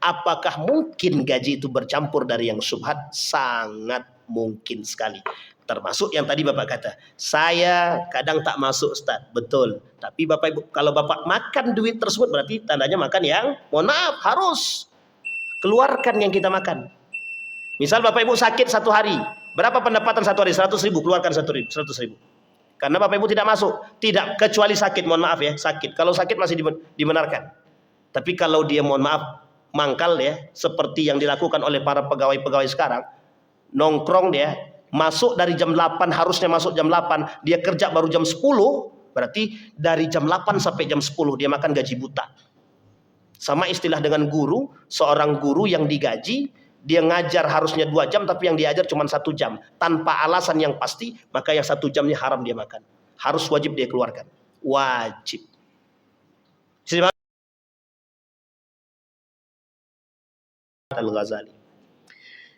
Apakah mungkin gaji itu bercampur dari yang syubhat? Sangat mungkin sekali. Termasuk yang tadi Bapak kata, saya kadang tak masuk Ustaz. Betul. Tapi Bapak Ibu, kalau Bapak makan duit tersebut berarti tandanya makan yang, mohon maaf, harus keluarkan yang kita makan. Misal Bapak Ibu sakit satu hari, berapa pendapatan satu hari? 100.000, keluarkan 100.000. Karena Bapak Ibu tidak masuk, tidak, kecuali sakit, mohon maaf ya, sakit. Kalau sakit masih dibenarkan. Tapi kalau dia mohon maaf mangkal ya, seperti yang dilakukan oleh para pegawai-pegawai sekarang, nongkrong dia, masuk dari jam 8, harusnya masuk jam 8, dia kerja baru jam 10, berarti dari jam 8 sampai jam 10 dia makan gaji buta. Sama istilah dengan guru, seorang guru yang digaji, dia ngajar harusnya 2 jam, tapi yang diajar cuma 1 jam. Tanpa alasan yang pasti, maka yang 1 jamnya haram dia makan. Harus wajib dia keluarkan. Wajib. Al-Ghazali.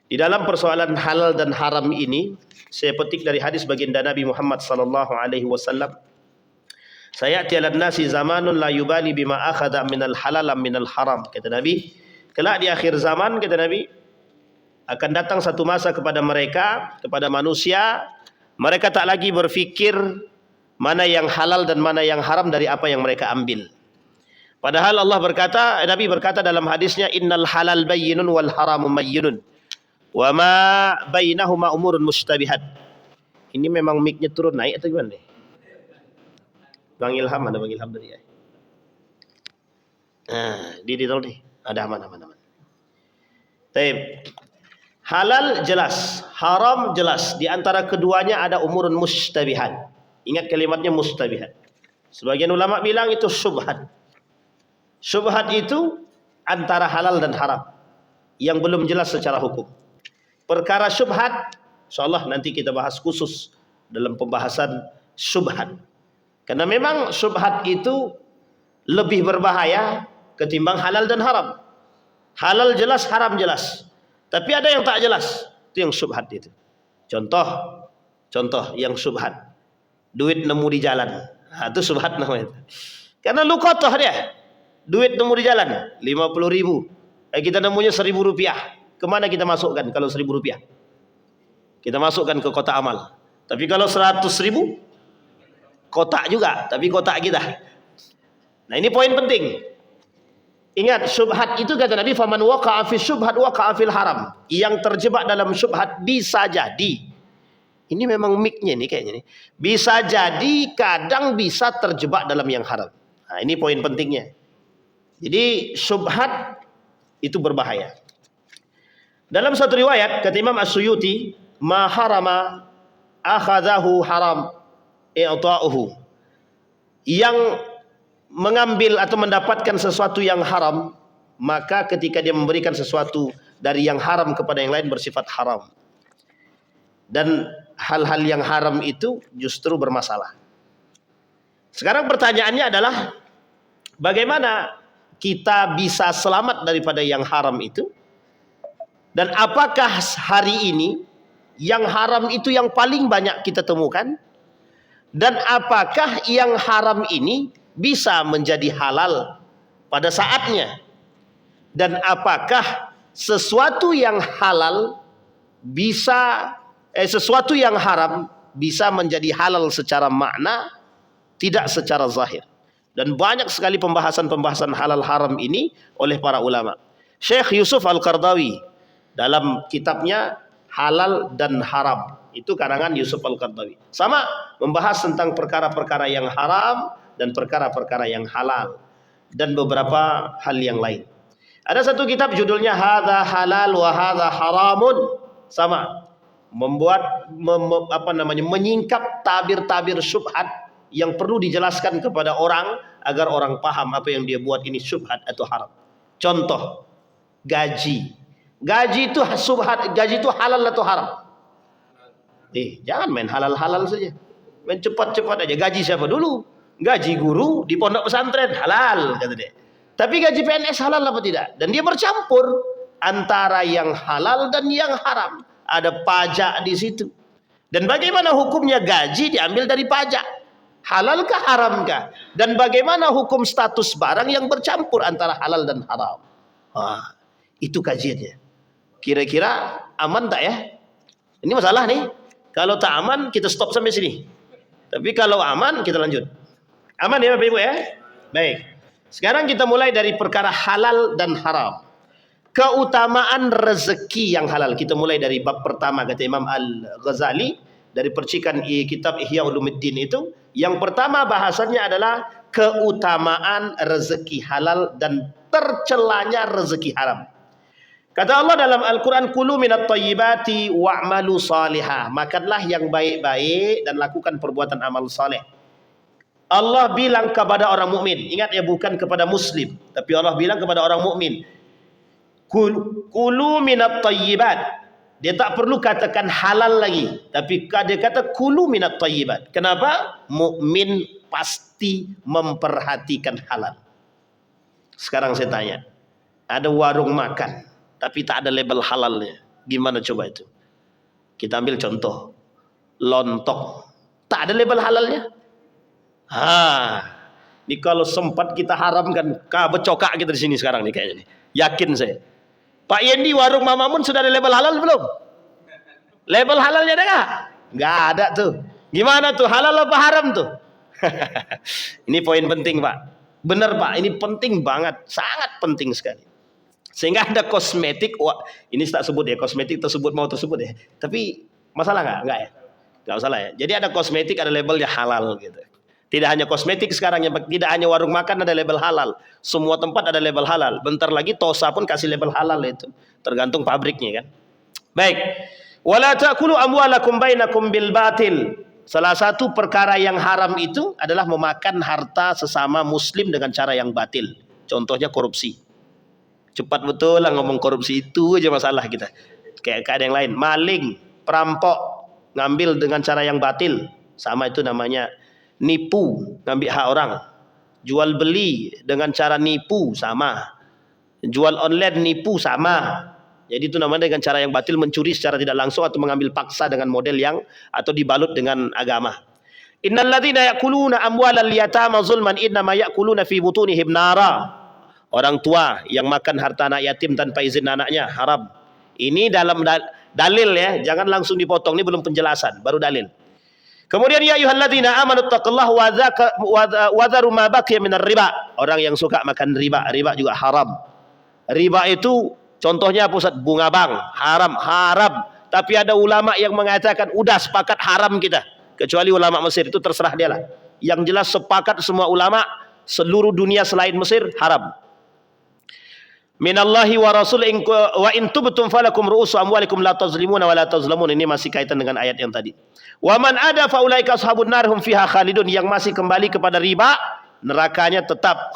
Di dalam persoalan halal dan haram ini, saya petik dari hadis baginda Nabi Muhammad sallallahu alaihi wasallam. Sayati 'alan nasi zamanun la yubali bima akhadha minal halal minal haram. Kata Nabi, kelak di akhir zaman, kata Nabi, akan datang satu masa kepada mereka, kepada manusia, mereka tak lagi berfikir mana yang halal dan mana yang haram dari apa yang mereka ambil. Padahal Allah berkata, Nabi berkata dalam hadisnya, innal halal bayyinun wal haramu mayyinun. Wa ma bainahuma umurun mustabihat. Ini memang mic-nya turun naik atau gimana deh? Bang Ilham, ada Bang Ilham tadi ya? Di tolong deh. Ada aman. Baik. Halal jelas, haram jelas. Di antara keduanya ada umurun mustabihat. Ingat kalimatnya mustabihat. Sebagian ulama bilang itu syubhat. Syubhat itu antara halal dan haram yang belum jelas secara hukum. Perkara syubhat, insyaallah nanti kita bahas khusus dalam pembahasan syubhat. Karena memang syubhat itu lebih berbahaya ketimbang halal dan haram. Halal jelas, haram jelas. Tapi ada yang tak jelas, itu yang syubhat itu. Contoh yang syubhat. Duit nemu di jalan. Itu syubhat namanya. Karena luqatah dia. Duit nemu di jalan 50.000. Kita nemunya 1.000 rupiah. Kemana kita masukkan kalau 1.000 rupiah? Kita masukkan ke kotak amal. Tapi kalau 100.000, kotak juga. Tapi kotak kita. Nah ini poin penting. Ingat, syubhat itu kata Nabi, faman waqa'a fi syubhat waqa'a fil haram. Yang terjebak dalam syubhat bisa jadi. Ini memang mic-nya nih kayaknya nih. Bisa jadi kadang bisa terjebak dalam yang haram. Nah ini poin pentingnya. Jadi syubhat itu berbahaya. Dalam satu riwayat kata Imam As-Suyuti, ma harama akhadahu haram i'ta'uhu. Yang mengambil atau mendapatkan sesuatu yang haram, maka ketika dia memberikan sesuatu dari yang haram kepada yang lain bersifat haram. Dan hal-hal yang haram itu justru bermasalah. Sekarang pertanyaannya adalah, bagaimana kita bisa selamat daripada yang haram itu? Dan apakah hari ini yang haram itu yang paling banyak kita temukan? Dan apakah yang haram ini bisa menjadi halal pada saatnya? Dan apakah sesuatu yang halal bisa sesuatu yang haram bisa menjadi halal secara makna, tidak secara zahir? Dan banyak sekali pembahasan halal haram ini oleh para ulama. Syekh Yusuf Al-Qardawi dalam kitabnya Halal dan Haram, itu karangan Yusuf Al-Qardawi, sama membahas tentang perkara-perkara yang haram dan perkara-perkara yang halal dan beberapa hal yang lain. Ada satu kitab judulnya Hadza Halal wa Hadza Haramun, sama menyingkap tabir-tabir syubhat yang perlu dijelaskan kepada orang agar orang paham apa yang dia buat ini syubhat atau haram. Contoh, gaji. Gaji itu syubhat, gaji itu halal atau haram? Jangan main halal-halal saja. Main cepat-cepat aja. Gaji siapa dulu? Gaji guru di pondok pesantren halal kata dia. Tapi gaji PNS halal apa tidak? Dan dia bercampur antara yang halal dan yang haram. Ada pajak di situ. Dan bagaimana hukumnya gaji diambil dari pajak? Halalkah haramkah? Dan bagaimana hukum status barang yang bercampur antara halal dan haram? Itu kajiannya. Kira-kira aman tak ya? Ini masalah nih. Kalau tak aman kita stop sampai sini. Tapi kalau aman kita lanjut. Aman ya Bapak Ibu ya? Baik. Sekarang kita mulai dari perkara halal dan haram. Keutamaan rezeki yang halal. Kita mulai dari bab pertama kata Imam Al-Ghazali dari percikan kitab Ihya Ulumuddin itu. Yang pertama bahasannya adalah keutamaan rezeki halal dan tercelanya rezeki haram. Kata Allah dalam Al-Quran, kulu minat tayyibati wa'malu salihah. Makanlah yang baik-baik dan lakukan perbuatan amal saleh. Allah bilang kepada orang mukmin, ingat ya, bukan kepada muslim, tapi Allah bilang kepada orang mukmin, kulu minat tayyibat. Dia tak perlu katakan halal lagi, tapi dia kata kulu minat tayyibat. Kenapa? Mukmin pasti memperhatikan halal. Sekarang saya tanya, ada warung makan tapi tak ada label halalnya. Gimana coba itu? Kita ambil contoh. Lontong. Tak ada label halalnya. Ini kalau sempat kita haramkan, becokak kita di sini sekarang nih kayaknya nih. Yakin saya. Pak Yendi warung Mamamun sudah ada label halal belum? Label halalnya ada nggak? Nggak ada tuh. Gimana tuh? Halal apa haram tuh? Ini poin penting Pak. Benar Pak, ini penting banget. Sangat penting sekali. Sehingga ada kosmetik, ini tak sebut ya, kosmetik tersebut mau tersebut ya. Tapi masalah nggak? Nggak ya? Nggak masalah ya. Jadi ada kosmetik, ada labelnya halal gitu. Tidak hanya kosmetik sekarang, tidak hanya warung makan ada label halal. Semua tempat ada label halal. Bentar lagi Tosa pun kasih label halal itu. Tergantung pabriknya kan. Baik. Wala ta'kulu amwalakum bainakum bil batil. Salah satu perkara yang haram itu adalah memakan harta sesama muslim dengan cara yang batil. Contohnya korupsi. Cepat betul lah ngomong korupsi, itu aja masalah kita. Kayak ada yang lain, maling, perampok, ngambil dengan cara yang batil, sama itu namanya nipu, ngambil hak orang. Jual beli dengan cara nipu, sama. Jual online nipu, sama. Jadi itu namanya dengan cara yang batil, mencuri secara tidak langsung atau mengambil paksa dengan model yang atau dibalut dengan agama. Innal ladzina ya'kuluna amwalal yatama zulman innama ya'kuluna fi butunihim nara. Orang tua yang makan harta anak yatim tanpa izin anaknya haram. Ini dalam dalil ya, jangan langsung dipotong, ini belum penjelasan, baru dalil. Kemudian ya ayyuhalladzina amanu taqullaha wa dharu ma baqiya minar riba. Orang yang suka makan riba, riba juga haram. Riba itu contohnya apa Ustaz? Bunga bank, haram. Tapi ada ulama yang mengatakan udah sepakat haram kita. Kecuali ulama Mesir, itu terserah dia lah. Yang jelas sepakat semua ulama seluruh dunia selain Mesir haram. Minallahi wa rasul wa in tubtum falakum ru'usu amwalikum la tazlimuna wa la tazlamun. Ini masih kaitan dengan ayat yang tadi. Wa man ada fa ulaika ashabun nar hum fiha khalidun. Yang masih kembali kepada riba, nerakanya tetap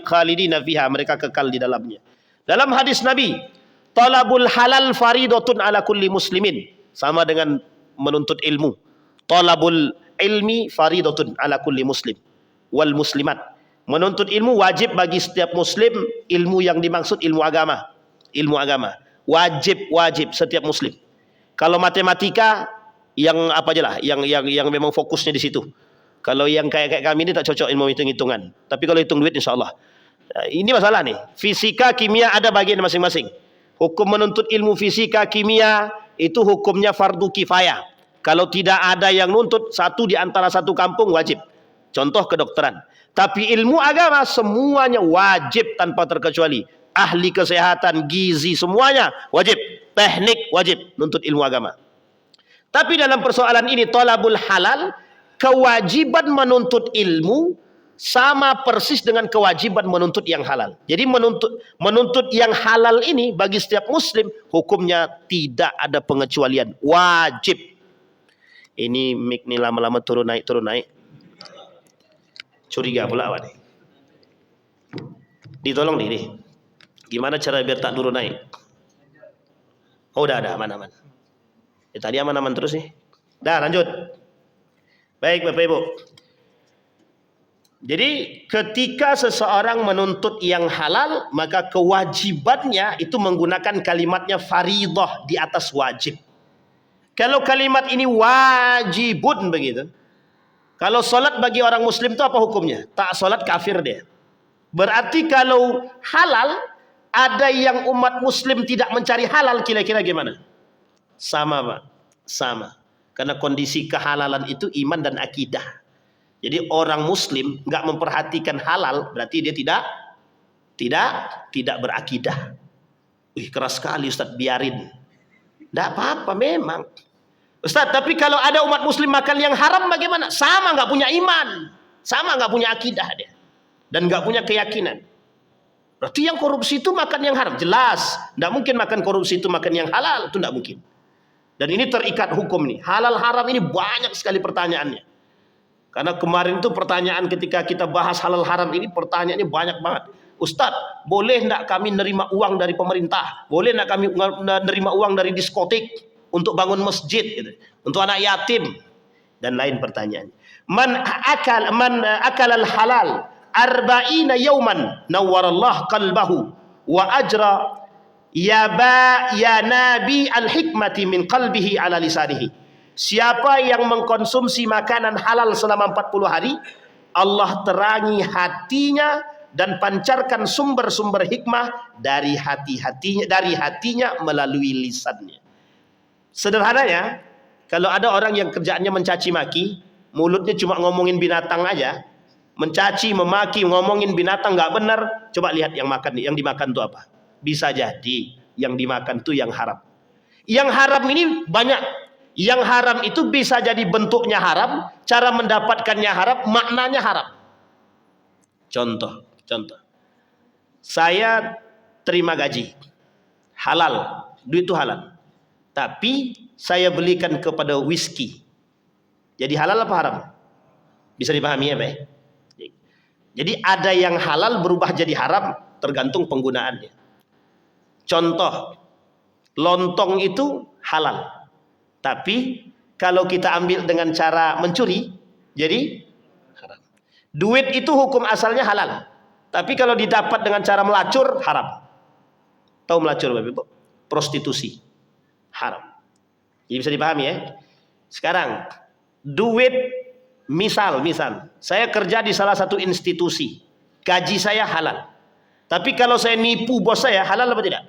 khalidina fiha, mereka kekal di dalamnya. Dalam hadis Nabi, talabul halal faridatun ala kulli muslimin, sama dengan menuntut ilmu. Talabul ilmi faridatun ala kulli muslim wal muslimat. Menuntut ilmu wajib bagi setiap muslim. Ilmu yang dimaksud ilmu agama. Ilmu agama wajib setiap muslim. Kalau matematika yang apa aja lah, yang memang fokusnya di situ. Kalau yang kayak kami ini tak cocok ilmu hitung-hitungan. Tapi kalau hitung duit insya Allah. Nah, ini masalah nih. Fisika, kimia ada bagian masing-masing. Hukum menuntut ilmu fisika, kimia itu hukumnya fardu kifayah. Kalau tidak ada yang nuntut, satu di antara satu kampung wajib. Contoh kedokteran. Tapi ilmu agama semuanya wajib tanpa terkecuali. Ahli kesehatan, gizi, semuanya wajib. Teknik wajib nuntut ilmu agama. Tapi dalam persoalan ini thalabul halal, kewajiban menuntut ilmu sama persis dengan kewajiban menuntut yang halal. Jadi menuntut yang halal ini bagi setiap muslim hukumnya tidak ada pengecualian, wajib. Ini mic nih lama-lama turun naik. Curiga pula awak nih. Ditolong nih. Gimana cara biar tak turun naik? Oh udah ada, aman-aman. Ya, tadi aman-aman terus nih. Dah lanjut. Baik Bapak Ibu. Jadi ketika seseorang menuntut yang halal, maka kewajibannya itu menggunakan kalimatnya faridah, di atas wajib. Kalau kalimat ini wajibun begitu. Kalau solat bagi orang muslim itu apa hukumnya? Tak solat kafir dia. Berarti kalau halal ada yang umat muslim tidak mencari halal, kira-kira gimana? Sama Pak, sama. Karena kondisi kehalalan itu iman dan akidah. Jadi orang muslim nggak memperhatikan halal, berarti dia tidak berakidah. Wih, keras sekali Ustaz, biarin. Nggak apa-apa memang. Ustaz, tapi kalau ada umat muslim makan yang haram bagaimana? Sama, nggak punya iman. Sama, nggak punya akidah dia. Dan nggak punya keyakinan. Berarti yang korupsi itu makan yang haram. Jelas. Nggak mungkin makan korupsi itu makan yang halal. Itu nggak mungkin. Dan ini terikat hukum nih. Halal haram ini banyak sekali pertanyaannya. Karena kemarin itu pertanyaan ketika kita bahas halal haram ini, pertanyaannya banyak banget. Ustadz, boleh nggak kami nerima uang dari pemerintah? Boleh nggak kami nerima uang dari diskotik untuk bangun masjid, gitu, untuk anak yatim dan lain pertanyaan. Man akal al halal arba'ina yauman nawwarallah qalbahu wa ajra ya nabi al hikmati min qalbihi ala lisanihi. Siapa yang mengkonsumsi makanan halal selama 40 hari, Allah terangi hatinya dan pancarkan sumber-sumber hikmah dari hatinya melalui lisannya. Sederhananya, kalau ada orang yang kerjaannya mencaci maki, mulutnya cuma ngomongin binatang aja, mencaci, memaki, ngomongin binatang nggak benar, coba lihat yang dimakan itu apa. Bisa jadi yang dimakan itu yang haram. Yang haram ini banyak. Yang haram itu bisa jadi bentuknya haram, cara mendapatkannya haram, maknanya haram. Contoh. Saya terima gaji halal, duit itu halal. Tapi saya belikan kepada whisky. Jadi halal apa haram? Bisa dipahami ya, Pak? Jadi ada yang halal berubah jadi haram tergantung penggunaannya. Contoh, lontong itu halal. Tapi kalau kita ambil dengan cara mencuri, jadi haram. Duit itu hukum asalnya halal. Tapi kalau didapat dengan cara melacur, haram. Tahu melacur, Bapak Ibu? Prostitusi. Haram. Jadi bisa dipahami ya. Sekarang, duit, misal, saya kerja di salah satu institusi. Gaji saya halal. Tapi kalau saya nipu bos saya, halal apa tidak?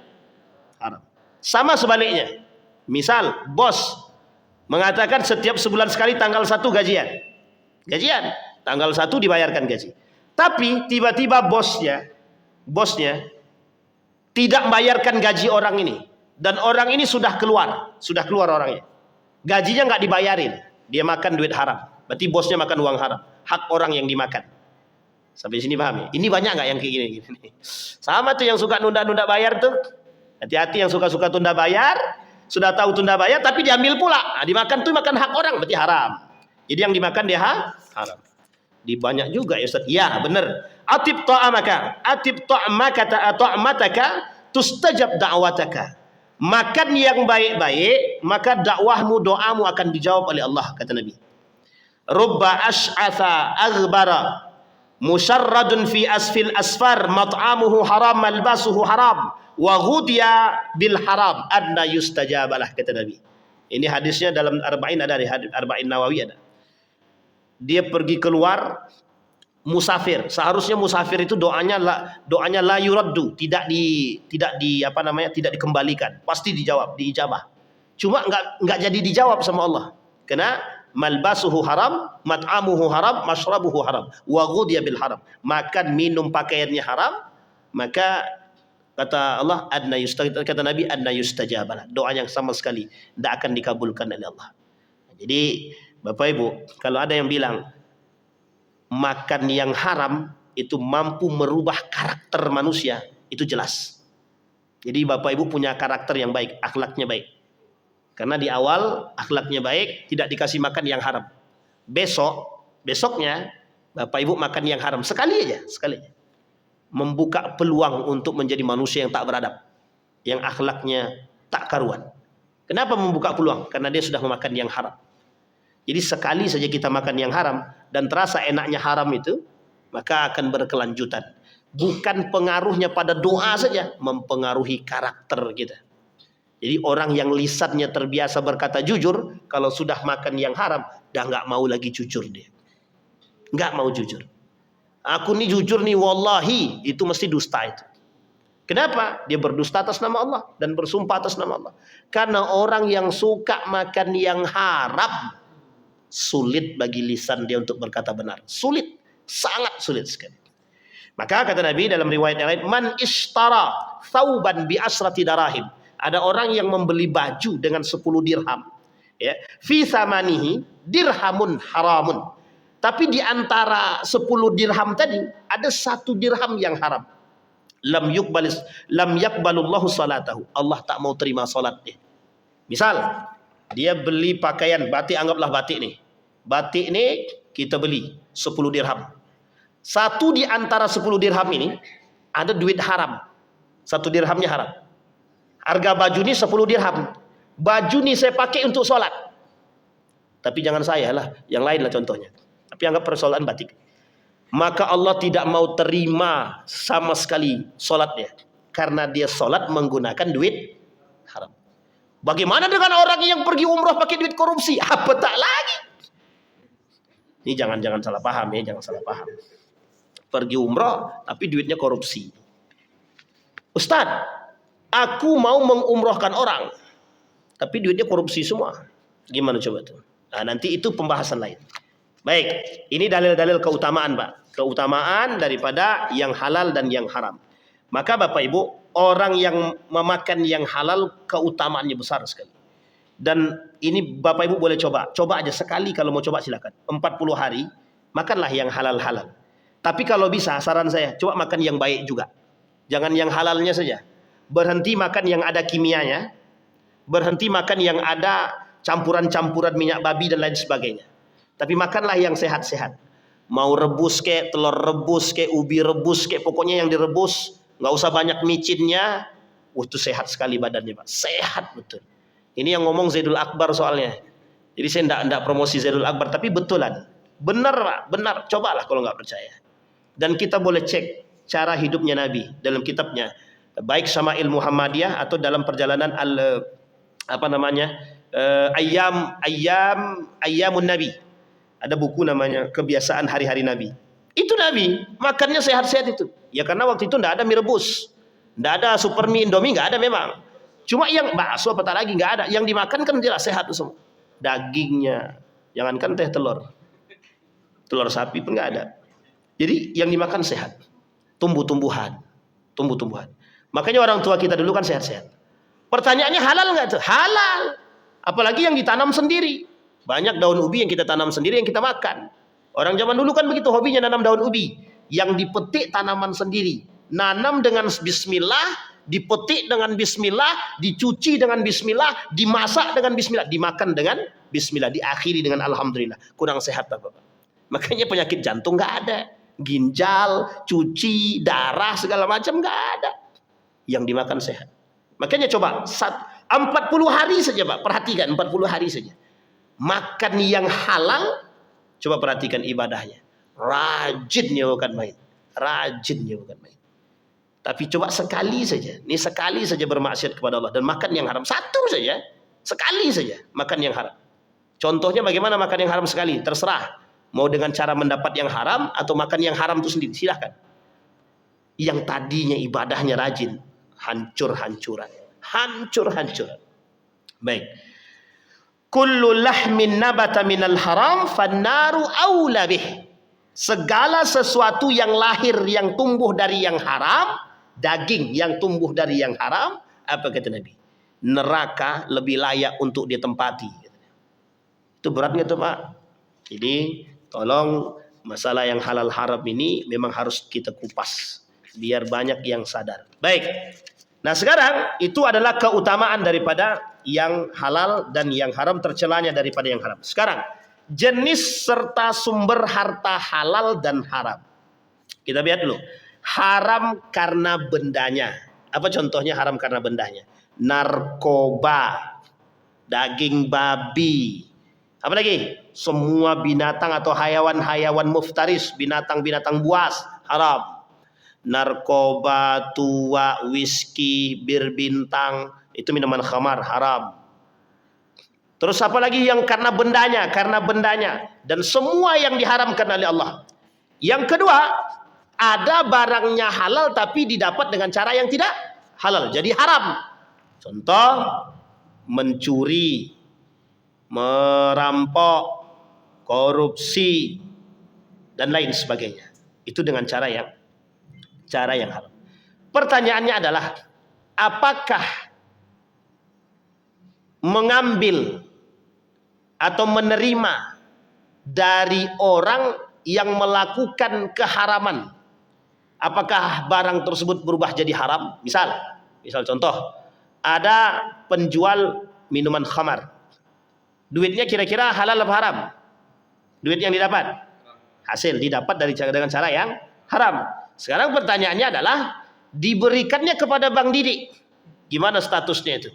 Haram. Sama sebaliknya. Misal, bos mengatakan setiap sebulan sekali tanggal 1 gajian. Tanggal 1 dibayarkan gaji. Tapi tiba-tiba bosnya tidak membayarkan gaji orang ini. Dan orang ini sudah keluar orangnya. Gajinya nggak dibayarin. Dia makan duit haram. Berarti bosnya makan uang haram. Hak orang yang dimakan. Sampai sini paham ya? Ini banyak nggak yang kayak gini? Sama tuh yang suka nunda-nunda bayar tuh. Hati-hati yang suka-suka tunda bayar. Sudah tahu tunda bayar tapi diambil pula. Nah, dimakan tuh makan hak orang, berarti haram. Jadi yang dimakan dia haram. Di banyak juga ya Ustaz. Ya, benar. Atib ta'amataka tustajab da'wataka. Makan yang baik-baik, maka dakwahmu, doamu akan dijawab oleh Allah, kata Nabi. Rubba ash'atha aghbara musharradun fi asfil asfar mat'amuhu haram malbasuhu haram wa ghudiya bil haram adna yustajabalah, kata Nabi. Ini hadisnya dalam Arba'in, ada di hadis Arba'in Nawawi ada. Dia pergi keluar musafir. Seharusnya musafir itu doanya la yuraddu, tidak dikembalikan. Pasti diijabah. Cuma enggak jadi dijawab sama Allah. Karena malbasuhu haram, mat'amuhu haram, mashrabuhu haram, wa ghudiya bil haram. Makan, minum, pakaiannya haram, maka kata Allah, kata Nabi, adna yustajabalah. Doa yang sama sekali tidak akan dikabulkan oleh Allah. Jadi Bapak Ibu, kalau ada yang bilang makan yang haram itu mampu merubah karakter manusia, itu jelas. Jadi Bapak Ibu punya karakter yang baik, akhlaknya baik. Karena di awal akhlaknya baik, tidak dikasih makan yang haram. Besoknya Bapak Ibu makan yang haram sekali aja. Membuka peluang untuk menjadi manusia yang tak beradab, yang akhlaknya tak karuan. Kenapa membuka peluang? Karena dia sudah memakan yang haram. Jadi sekali saja kita makan yang haram dan terasa enaknya haram itu, maka akan berkelanjutan. Bukan pengaruhnya pada doa saja, mempengaruhi karakter kita. Jadi orang yang lisannya terbiasa berkata jujur, kalau sudah makan yang haram, dah nggak mau lagi jujur dia. Nggak mau jujur. Aku nih jujur nih, wallahi, itu mesti dusta itu. Kenapa? Dia berdusta atas nama Allah dan bersumpah atas nama Allah. Karena orang yang suka makan yang haram, sulit bagi lisan dia untuk berkata benar. Sulit, sangat sulit sekali. Maka kata Nabi dalam riwayat yang lain, man ishtara thawban bi asrati darahim. Ada orang yang membeli baju dengan 10 dirham. Ya, fi thamanihi dirhamun haramun. Tapi di antara 10 dirham tadi ada 1 dirham yang haram. Lam yakbalullahu salatahu. Allah tak mau terima salatnya. Misal dia beli pakaian batik, anggaplah batik nih. Batik nih kita beli 10 dirham. 1 di antara 10 dirham ini ada duit haram. 1 dirhamnya haram. Harga baju ini 10 dirham. Baju ini saya pakai untuk sholat. Tapi jangan saya lah, yang lain lah contohnya. Tapi anggap persoalan batik. Maka Allah tidak mau terima sama sekali sholatnya. Karena dia sholat menggunakan duit haram. Bagaimana dengan orang yang pergi umroh pakai duit korupsi? Apa tak lagi? Ini jangan salah paham ya, jangan salah paham. Pergi umroh tapi duitnya korupsi. Ustadz, aku mau mengumrohkan orang tapi duitnya korupsi semua. Gimana coba tuh? Nah, nanti itu pembahasan lain. Baik, ini dalil-dalil keutamaan, Pak. Keutamaan daripada yang halal dan yang haram. Maka Bapak Ibu, orang yang memakan yang halal keutamaannya besar sekali. Dan ini Bapak Ibu boleh coba. Coba aja sekali, kalau mau coba silakan. 40 hari, makanlah yang halal-halal. Tapi kalau bisa, saran saya, coba makan yang baik juga. Jangan yang halalnya saja. Berhenti makan yang ada kimianya. Berhenti makan yang ada campuran-campuran minyak babi dan lain sebagainya. Tapi makanlah yang sehat-sehat. Mau rebus kek, telur rebus kek, ubi rebus kek, pokoknya yang direbus. Nggak usah banyak micinnya. Itu sehat sekali badannya, Pak. Sehat betul. Ini yang ngomong Zaidul Akbar soalnya. Jadi saya enggak promosi Zaidul Akbar, tapi betulan. Benar, Pak. Benar. Cobalah kalau nggak percaya. Dan kita boleh cek cara hidupnya Nabi dalam kitabnya. Baik Syama'il Muhammadiyah atau dalam perjalanan Ayyamun Nabi. Ada buku namanya Kebiasaan Hari-Hari Nabi. Itu Nabi makannya sehat-sehat itu. Ya karena waktu itu enggak ada mie rebus, enggak ada super mie Indomie, enggak ada memang. Cuma yang bakso apa tak lagi enggak ada. Yang dimakan kan jelas sehat itu semua. Dagingnya, jangankan teh telur sapi pun enggak ada. Jadi yang dimakan sehat. Tumbuh-tumbuhan. Makanya orang tua kita dulu kan sehat-sehat. Pertanyaannya halal enggak tuh? Halal. Apalagi yang ditanam sendiri. Banyak daun ubi yang kita tanam sendiri, yang kita makan. Orang zaman dulu kan begitu hobinya nanam daun ubi. Yang dipetik tanaman sendiri. Nanam dengan bismillah, dipetik dengan bismillah, dicuci dengan bismillah, dimasak dengan bismillah, dimakan dengan bismillah, diakhiri dengan alhamdulillah. Kurang sehat Bapak. Makanya penyakit jantung nggak ada. Ginjal, cuci, darah, segala macam nggak ada. Yang dimakan sehat. Makanya coba 40 hari saja Pak. Perhatikan 40 hari saja. Makan yang halal, coba perhatikan ibadahnya. Rajinnya bukan main. Tapi coba sekali saja. Ini sekali saja bermaksiat kepada Allah dan makan yang haram. Satu saja. Sekali saja makan yang haram. Contohnya bagaimana makan yang haram sekali? Terserah. Mau dengan cara mendapat yang haram atau makan yang haram itu sendiri. Silahkan. Yang tadinya ibadahnya rajin. Hancur-hancuran. Baik. Kullu lahmin nabata minal haram fannaru aula bih. Segala sesuatu yang lahir yang tumbuh dari yang haram, daging yang tumbuh dari yang haram, apa kata Nabi? Neraka lebih layak untuk ditempati. Itu berat nggak tuh Pak? Jadi tolong masalah yang halal haram ini memang harus kita kupas biar banyak yang sadar. Baik. Nah sekarang itu adalah keutamaan daripada yang halal dan yang haram, tercelanya daripada yang haram. Sekarang jenis serta sumber harta halal dan haram. Kita lihat dulu. Haram karena bendanya. Apa contohnya haram karena bendanya? Narkoba, daging babi. Apa lagi? Semua binatang atau hayawan-hayawan muftaris, binatang-binatang buas, haram. Narkoba, tua, whisky, bir bintang, itu minuman khamar, haram. Terus apa lagi yang karena bendanya, dan semua yang diharamkan oleh Allah. Yang kedua, ada barangnya halal tapi didapat dengan cara yang tidak halal, jadi haram. Contoh, mencuri, merampok, korupsi, dan lain sebagainya. Itu dengan cara yang haram. Pertanyaannya adalah, apakah mengambil atau menerima dari orang yang melakukan keharaman, apakah barang tersebut berubah jadi haram? Misal contoh, ada penjual minuman khamar. Duitnya kira-kira halal atau haram? Duit yang didapat, hasil didapat dengan cara yang haram. Sekarang pertanyaannya adalah, diberikannya kepada Bang Didik, gimana statusnya itu?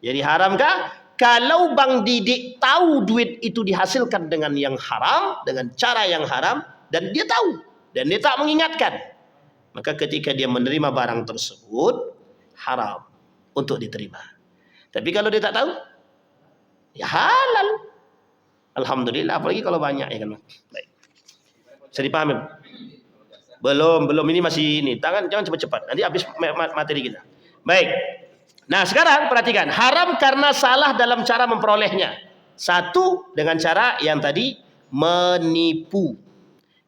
Jadi haramkah? Kalau Bang Didik tahu duit itu dihasilkan dengan yang haram, dengan cara yang haram, dan dia tahu, dan dia tak mengingatkan, maka ketika dia menerima barang tersebut, haram untuk diterima. Tapi kalau dia tak tahu, ya halal. Alhamdulillah, apalagi kalau banyak, ya kan? Baik. Bisa dipahami? Belum, ini masih ini. Jangan cepat-cepat, nanti habis materi kita. Baik. Nah, sekarang perhatikan, haram karena salah dalam cara memperolehnya. Satu, dengan cara yang tadi, menipu.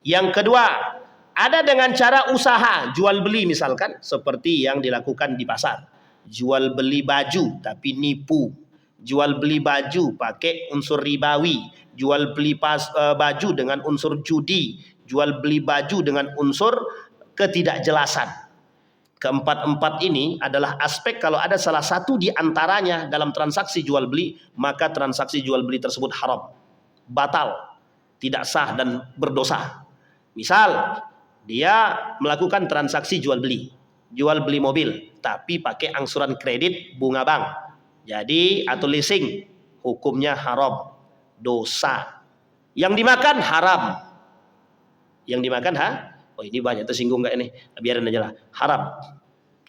Yang kedua, ada dengan cara usaha, jual beli misalkan, seperti yang dilakukan di pasar. Jual beli baju tapi nipu. Jual beli baju pakai unsur ribawi. Jual beli baju dengan unsur judi. Jual beli baju dengan unsur ketidakjelasan. Keempat-empat ini adalah aspek kalau ada salah satu di antaranya dalam transaksi jual beli, maka transaksi jual beli tersebut haram, batal, tidak sah dan berdosa. Misal, dia melakukan transaksi jual beli mobil, tapi pakai angsuran kredit bunga bank, jadi atau leasing, hukumnya haram, dosa. Yang dimakan haram. Oh, ini banyak tersinggung nggak ini? Biarin aja lah, haram.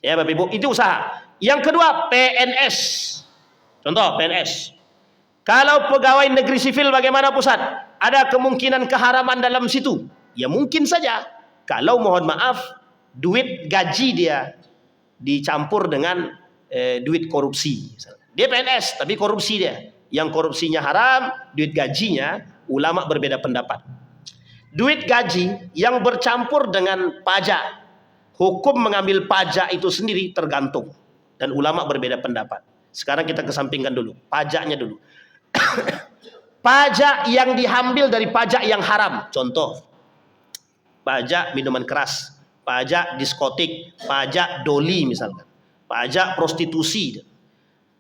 Ya Bapak Ibu, itu usaha. Yang kedua, PNS. Contoh PNS. Kalau pegawai negeri sipil bagaimana pusat? Ada kemungkinan keharaman dalam situ? Ya mungkin saja. Kalau mohon maaf, duit gaji dia dicampur dengan duit korupsi. Dia PNS, tapi korupsi dia. Yang korupsinya haram, duit gajinya, ulama berbeda pendapat. Duit gaji yang bercampur dengan pajak, hukum mengambil pajak itu sendiri tergantung, dan ulama berbeda pendapat. Sekarang kita kesampingkan dulu pajaknya dulu. Pajak yang diambil dari pajak yang haram, contoh pajak minuman keras, pajak diskotik, pajak doli misalkan, pajak prostitusi,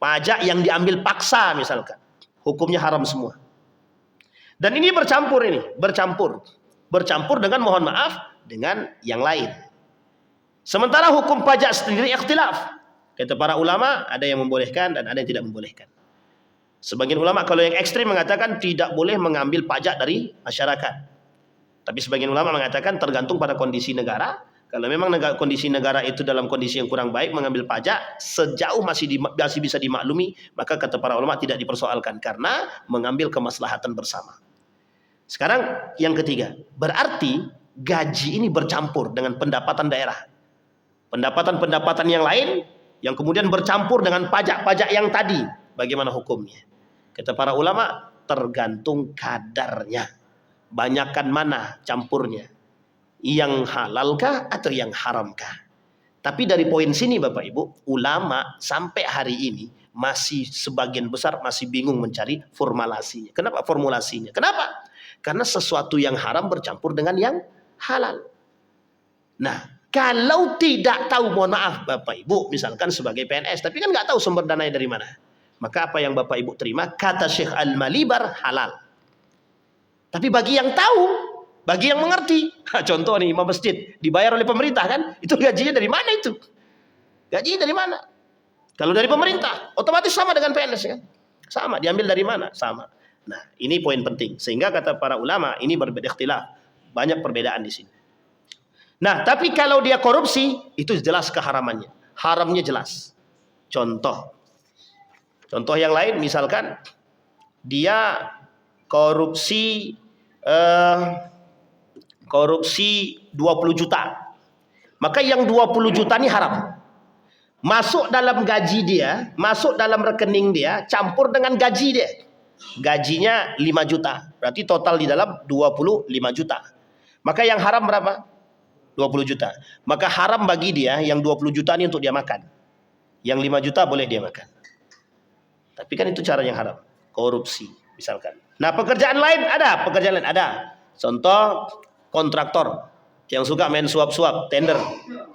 pajak yang diambil paksa misalkan, hukumnya haram semua. Dan ini bercampur dengan mohon maaf dengan yang lain. Sementara hukum pajak sendiri ikhtilaf. Kata para ulama, ada yang membolehkan dan ada yang tidak membolehkan. Sebagian ulama kalau yang ekstrim mengatakan tidak boleh mengambil pajak dari masyarakat. Tapi sebagian ulama mengatakan tergantung pada kondisi negara. Kalau memang kondisi negara itu dalam kondisi yang kurang baik, mengambil pajak sejauh masih bisa dimaklumi, maka kata para ulama tidak dipersoalkan karena mengambil kemaslahatan bersama. Sekarang yang ketiga, berarti gaji ini bercampur dengan pendapatan daerah. Pendapatan yang lain yang kemudian bercampur dengan pajak-pajak yang tadi. Bagaimana hukumnya? Kata para ulama, tergantung kadarnya. Banyakkan mana campurnya? Yang halalkah atau yang haramkah? Tapi dari poin sini Bapak Ibu, ulama sampai hari ini masih sebagian besar masih bingung mencari formulasinya. Kenapa formulasinya? Kenapa? Karena sesuatu yang haram bercampur dengan yang halal. Nah, kalau tidak tahu, mohon maaf Bapak Ibu, misalkan sebagai PNS, tapi kan nggak tahu sumber dananya dari mana. Maka apa yang Bapak Ibu terima, kata Syekh Al-Malibar, halal. Tapi bagi yang tahu, bagi yang mengerti, contoh nih imam masjid, dibayar oleh pemerintah kan, itu gajinya dari mana itu? Gajinya dari mana? Kalau dari pemerintah, otomatis sama dengan PNS kan? Sama, diambil dari mana? Sama. Nah, ini poin penting. Sehingga kata para ulama, ini berbeda ikhtilaf. Banyak perbedaan di sini. Nah, tapi kalau dia korupsi, itu jelas keharamannya. Haramnya jelas. Contoh yang lain, misalkan dia korupsi korupsi 20 juta. Maka yang 20 juta ini haram. Masuk dalam gaji dia, masuk dalam rekening dia, campur dengan gaji dia. Gajinya 5 juta. Berarti total di dalam 25 juta. Maka yang haram berapa? 20 juta. Maka haram bagi dia yang 20 juta ini untuk dia makan. Yang 5 juta boleh dia makan. Tapi kan itu cara yang haram. Korupsi misalkan. Nah, pekerjaan lain ada. Pekerjaan lain ada. Contoh kontraktor yang suka main suap-suap, tender.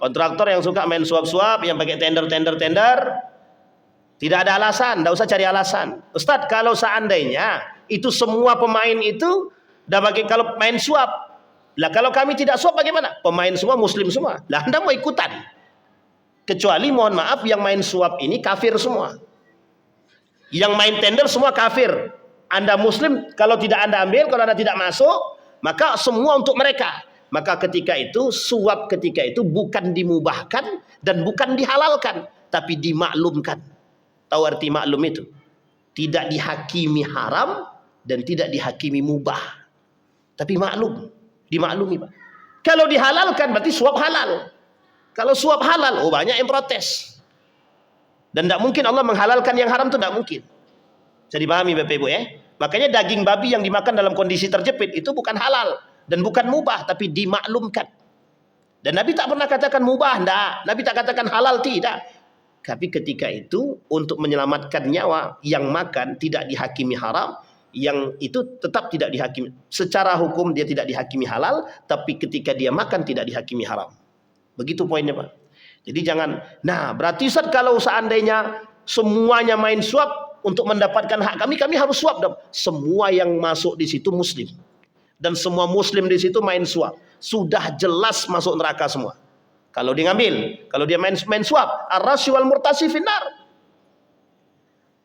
Kontraktor yang suka main suap-suap, yang pakai tender. Tidak ada alasan, tidak usah cari alasan. Ustadz, kalau seandainya itu semua pemain itu udah pakai kalau main suap, lah kalau kami tidak suap bagaimana? Pemain semua muslim semua. Lah Anda mau ikutan? Kecuali mohon maaf yang main suap ini kafir semua. Yang main tender semua kafir. Anda muslim, kalau tidak Anda ambil, kalau Anda tidak masuk, maka semua untuk mereka. Maka ketika itu, suap ketika itu bukan dimubahkan dan bukan dihalalkan, tapi dimaklumkan. Tahu arti maklum itu? Tidak dihakimi haram dan tidak dihakimi mubah. Tapi maklum, dimaklumi Pak. Kalau dihalalkan berarti suap halal. Kalau suap halal, oh banyak yang protes. Dan tidak mungkin Allah menghalalkan yang haram itu tidak mungkin. Bisa dipahami Bapak Ibu ya? Makanya daging babi yang dimakan dalam kondisi terjepit itu bukan halal. Dan bukan mubah, tapi dimaklumkan. Dan Nabi tak pernah katakan mubah, enggak. Nabi tak katakan halal, tidak. Tapi ketika itu, untuk menyelamatkan nyawa, yang makan tidak dihakimi haram, yang itu tetap tidak dihakimi. Secara hukum dia tidak dihakimi halal, tapi ketika dia makan tidak dihakimi haram. Begitu poinnya Pak. Jadi jangan, nah berarti Ustaz kalau seandainya semuanya main suap, untuk mendapatkan hak kami harus suap dong. Semua yang masuk di situ muslim. Dan semua muslim di situ main suap. Sudah jelas masuk neraka semua. Kalau dia ngambil, kalau dia main suap, ar-rasy wal murtasi finnar.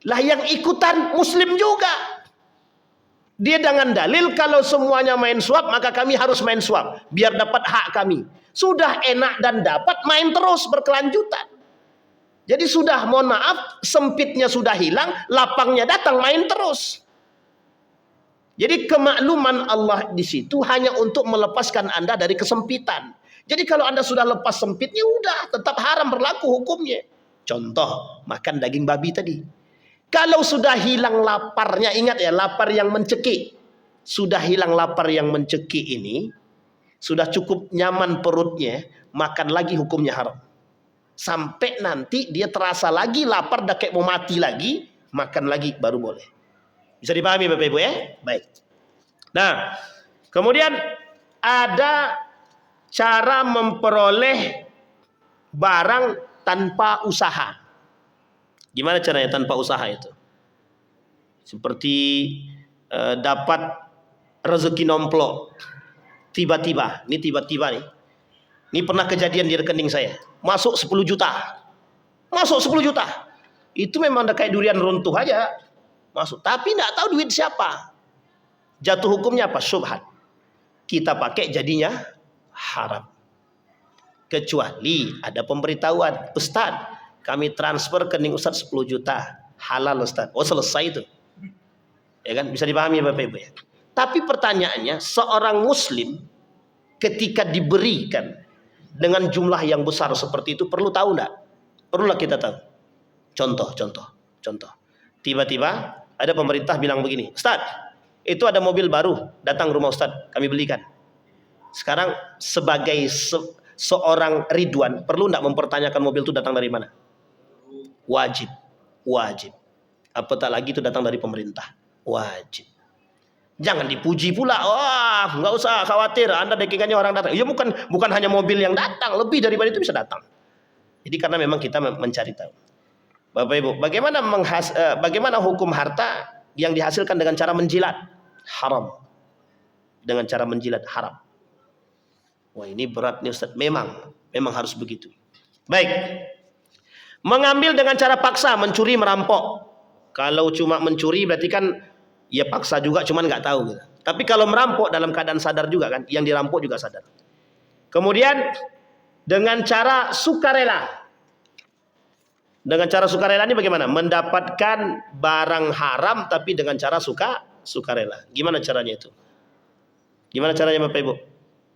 Lah yang ikutan muslim juga. Dia dengan dalil kalau semuanya main suap, maka kami harus main suap biar dapat hak kami. Sudah enak dan dapat, main terus berkelanjutan. Jadi sudah, mohon maaf, sempitnya sudah hilang, lapangnya datang, main terus. Jadi kemakluman Allah di situ hanya untuk melepaskan Anda dari kesempitan. Jadi kalau Anda sudah lepas sempitnya, udah tetap haram berlaku hukumnya. Contoh, makan daging babi tadi. Kalau sudah hilang laparnya, ingat ya, lapar yang mencekik. Sudah hilang lapar yang mencekik ini, sudah cukup nyaman perutnya, makan lagi hukumnya haram. Sampai nanti dia terasa lagi lapar, dah kayak mau mati lagi, makan lagi baru boleh. Bisa dipahami Bapak Ibu ya? Baik. Nah, kemudian ada cara memperoleh barang tanpa usaha. Gimana caranya tanpa usaha itu? Seperti dapat rezeki nomplok. Tiba-tiba, ini tiba-tiba nih. Ini pernah kejadian di rekening saya. Masuk 10 juta. Masuk 10 juta. Itu memang udah kayak durian runtuh aja. Masuk, tapi tidak tahu duit siapa. Jatuh hukumnya apa? Syubhat. Kita pakai jadinya haram. Kecuali ada pemberitahuan, Ustaz, kami transfer ke rekening Ustaz 10 juta. Halal Ustaz. Oh selesai itu. Ya kan? Bisa dipahami Bapak Ibu ya. Tapi pertanyaannya, seorang muslim ketika diberikan dengan jumlah yang besar seperti itu perlu tahu enggak? Perlulah kita tahu. Contoh. Tiba-tiba ada pemerintah bilang begini, Ustaz, itu ada mobil baru datang rumah Ustaz, kami belikan. Sekarang sebagai seorang Ridwan, perlu enggak mempertanyakan mobil itu datang dari mana? Wajib. Apatah lagi itu datang dari pemerintah. Wajib. Jangan dipuji pula. Wah, nggak usah khawatir. Anda dekingannya orang datang. Ya bukan hanya mobil yang datang, lebih daripada itu bisa datang. Jadi karena memang kita mencari tahu. Bapak Ibu, bagaimana hukum harta yang dihasilkan dengan cara menjilat? Haram. Dengan cara menjilat haram. Wah ini berat nih Ustaz. Memang harus begitu. Baik. Mengambil dengan cara paksa, mencuri, merampok. Kalau cuma mencuri berarti kan ya paksa juga, cuman nggak tahu gitu. Tapi kalau merampok dalam keadaan sadar juga kan, yang dirampok juga sadar. Kemudian dengan cara sukarela. Dengan cara sukarela ini bagaimana? Mendapatkan barang haram tapi dengan cara sukarela. Gimana caranya itu? Gimana caranya Bapak Ibu?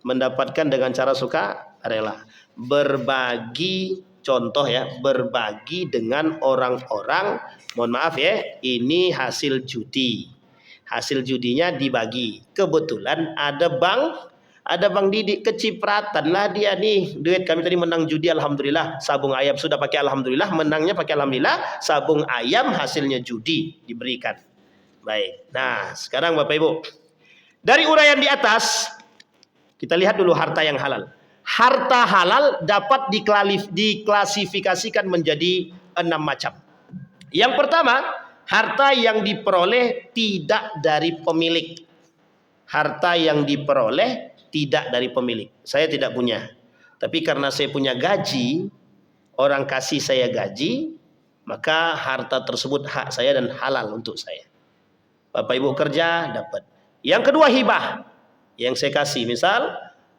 mendapatkan dengan cara suka rela. Berbagi, contoh ya, berbagi dengan orang-orang, mohon maaf ya, ini hasil judi. Hasil judinya dibagi. Kebetulan ada Bang Didik kecipratan lah dia nih. Duit kami tadi menang judi, alhamdulillah. Sabung ayam sudah pakai alhamdulillah, menangnya pakai alhamdulillah. Sabung ayam hasilnya judi diberikan. Baik. Nah, sekarang Bapak Ibu, dari uraian di atas kita lihat dulu harta yang halal. Harta halal dapat diklasifikasikan menjadi 6 macam. Yang pertama, harta yang diperoleh tidak dari pemilik. Harta yang diperoleh tidak dari pemilik. Saya tidak punya. Tapi karena saya punya gaji, orang kasih saya gaji, maka harta tersebut hak saya dan halal untuk saya. Bapak Ibu kerja, dapat. Yang kedua, hibah. Yang saya kasih, misal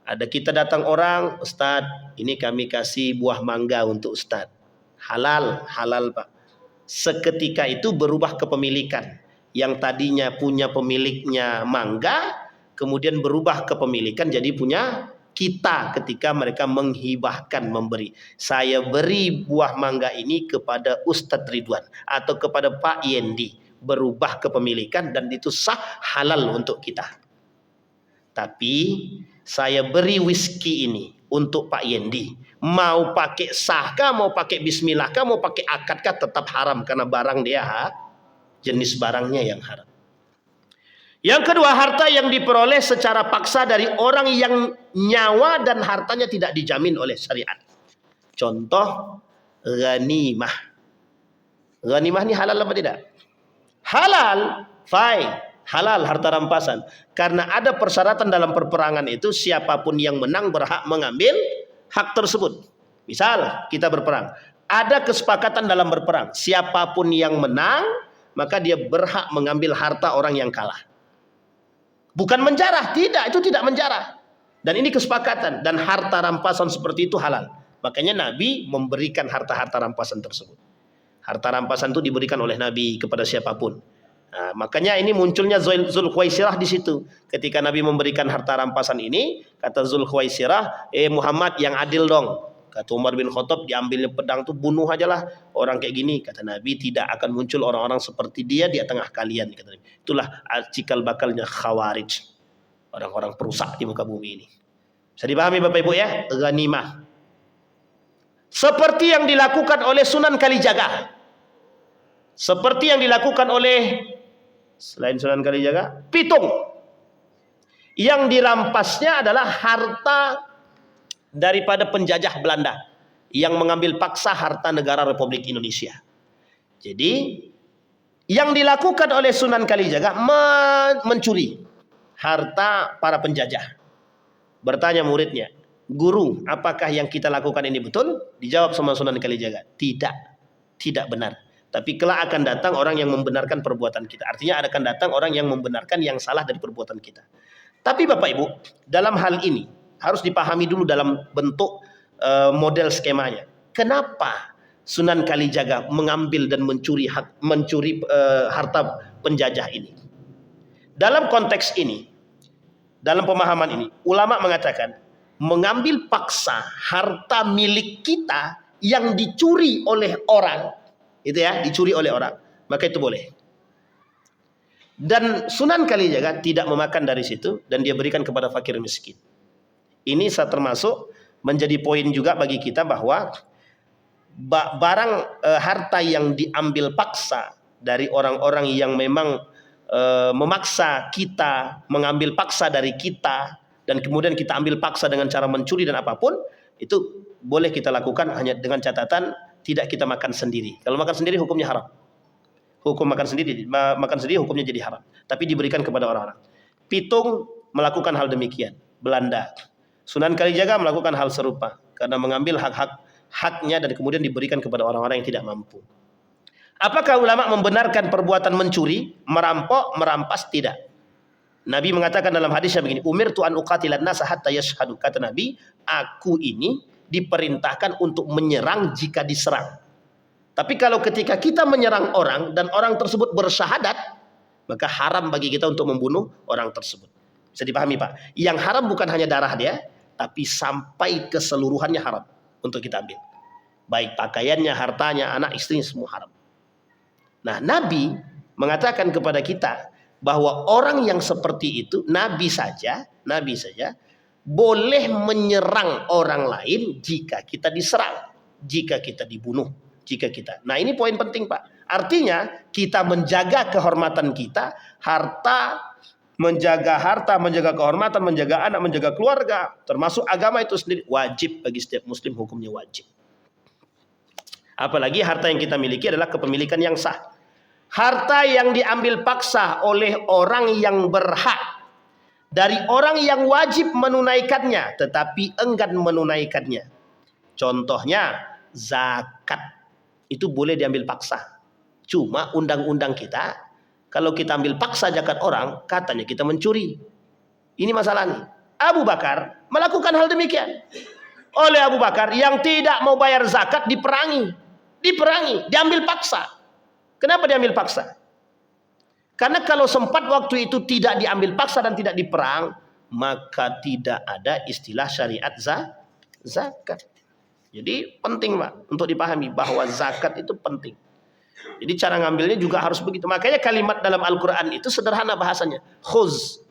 ada kita datang orang, Ustadz, ini kami kasih buah mangga untuk Ustadz. Halal Pak. Seketika itu berubah kepemilikan. Yang tadinya punya pemiliknya mangga, kemudian berubah kepemilikan jadi punya kita ketika mereka menghibahkan, memberi. Saya beri buah mangga ini kepada Ustadz Ridwan atau kepada Pak Yendi. Berubah kepemilikan dan itu sah, halal untuk kita. Tapi saya beri whisky ini untuk Pak Yendi. Mau pakai sah kah, mau pakai bismillah kah, mau pakai akad kah, tetap haram karena barang dia jenis barangnya yang haram. Yang kedua, harta yang diperoleh secara paksa dari orang yang nyawa dan hartanya tidak dijamin oleh syariat. Contoh, ghanimah. Ghanimah ini halal apa tidak? Halal, fine. Halal harta rampasan. Karena ada persyaratan dalam perperangan itu, siapapun yang menang berhak mengambil hak tersebut. Misal kita berperang, ada kesepakatan dalam berperang, siapapun yang menang maka dia berhak mengambil harta orang yang kalah. Bukan menjarah, tidak, itu tidak menjarah. Dan ini kesepakatan, dan harta rampasan seperti itu halal. Makanya Nabi memberikan harta-harta rampasan tersebut. Harta rampasan itu diberikan oleh Nabi kepada siapapun. Nah, makanya ini munculnya Zulkhuwaisirah di situ. Ketika Nabi memberikan harta rampasan ini, kata Zulkhuwaisirah, Muhammad yang adil dong. Kata Umar bin Khattab, diambilnya pedang tuh bunuh aja lah orang kayak gini. Kata Nabi, tidak akan muncul orang-orang seperti dia di tengah kalian. Kata Nabi. Itulah cikal bakalnya Khawarij, orang-orang perusak di muka bumi ini. Bisa dipahami Bapak Ibu ya? Ghanimah. Seperti yang dilakukan oleh Sunan Kalijaga. Seperti yang dilakukan oleh, selain Sunan Kalijaga, Pitung. Yang dirampasnya adalah harta daripada penjajah Belanda yang mengambil paksa harta negara Republik Indonesia. Jadi yang dilakukan oleh Sunan Kalijaga mencuri harta para penjajah. Bertanya muridnya, guru, apakah yang kita lakukan ini betul? Dijawab sama Sunan Kalijaga, tidak benar. Tapi kelak akan datang orang yang membenarkan perbuatan kita. Artinya akan datang orang yang membenarkan yang salah dari perbuatan kita. Tapi Bapak Ibu, dalam hal ini harus dipahami dulu dalam bentuk model skemanya. Kenapa Sunan Kalijaga mengambil dan mencuri harta penjajah ini? Dalam konteks ini, dalam pemahaman ini, ulama mengatakan mengambil paksa harta milik kita yang dicuri oleh orang, itu ya, dicuri oleh orang, maka itu boleh. Dan Sunan Kalijaga tidak memakan dari situ dan dia berikan kepada fakir miskin. Ini termasuk menjadi poin juga bagi kita bahwa barang harta yang diambil paksa dari orang-orang yang memang memaksa kita, mengambil paksa dari kita, dan kemudian kita ambil paksa dengan cara mencuri dan apapun, itu boleh kita lakukan hanya dengan catatan tidak kita makan sendiri. Kalau makan sendiri hukumnya haram. Hukum makan sendiri hukumnya jadi haram. Tapi diberikan kepada orang-orang. Pitung melakukan hal demikian. Belanda. Sunan Kalijaga melakukan hal serupa karena mengambil haknya dan kemudian diberikan kepada orang-orang yang tidak mampu. Apakah ulama membenarkan perbuatan mencuri, merampok, merampas? Tidak. Nabi mengatakan dalam hadisnya begini, umirtu an uqatilan nasa hatta yashhadu. Kata Nabi, aku ini diperintahkan untuk menyerang jika diserang. Tapi kalau ketika kita menyerang orang dan orang tersebut bersyahadat, maka haram bagi kita untuk membunuh orang tersebut. Bisa dipahami Pak. Yang haram bukan hanya darah dia, tapi sampai keseluruhannya haram untuk kita ambil. Baik pakaiannya, hartanya, anak, istrinya, semua haram. Nah, Nabi mengatakan kepada kita bahwa orang yang seperti itu, Nabi saja boleh menyerang orang lain jika kita diserang, jika kita dibunuh, jika kita. Nah, ini poin penting Pak. Artinya kita menjaga kehormatan kita, menjaga harta, menjaga kehormatan, menjaga anak, menjaga keluarga, termasuk agama itu sendiri wajib bagi setiap muslim, hukumnya wajib. Apalagi harta yang kita miliki adalah kepemilikan yang sah. Harta yang diambil paksa oleh orang yang berhak dari orang yang wajib menunaikannya tetapi enggan menunaikannya. Contohnya zakat. Itu boleh diambil paksa. Cuma undang-undang kita, kalau kita ambil paksa zakat orang, katanya kita mencuri. Ini masalahnya. Abu Bakar melakukan hal demikian. Oleh Abu Bakar yang tidak mau bayar zakat diperangi, diambil paksa. Kenapa diambil paksa? Karena kalau sempat waktu itu tidak diambil paksa dan tidak diperang, maka tidak ada istilah syariat zakat. Jadi penting Pak untuk dipahami bahwa zakat itu penting. Jadi cara ngambilnya juga harus begitu. Makanya kalimat dalam Al-Quran itu sederhana bahasanya. Khuz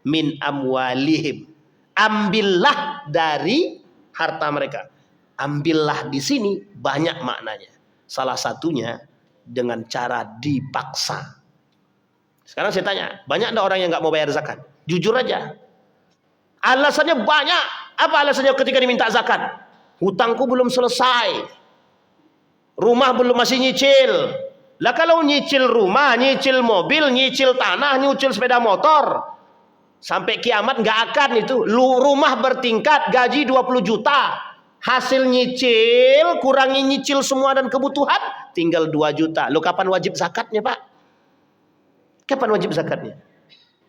min amwalihim. Ambillah dari harta mereka. Ambillah di sini banyak maknanya. Salah satunya dengan cara dipaksa. Sekarang saya tanya, banyak ada orang yang nggak mau bayar zakat? Jujur aja. Alasannya banyak. Apa alasannya ketika diminta zakat? Hutangku belum selesai. Rumah belum masih nyicil. Lah kalau nyicil rumah, nyicil mobil, nyicil tanah, nyicil sepeda motor, sampai kiamat nggak akan itu. Rumah bertingkat, gaji 20 juta. Hasil nyicil, kurangi nyicil semua dan kebutuhan, tinggal 2 juta. Lo kapan wajib zakatnya Pak? Kapan wajib zakatnya?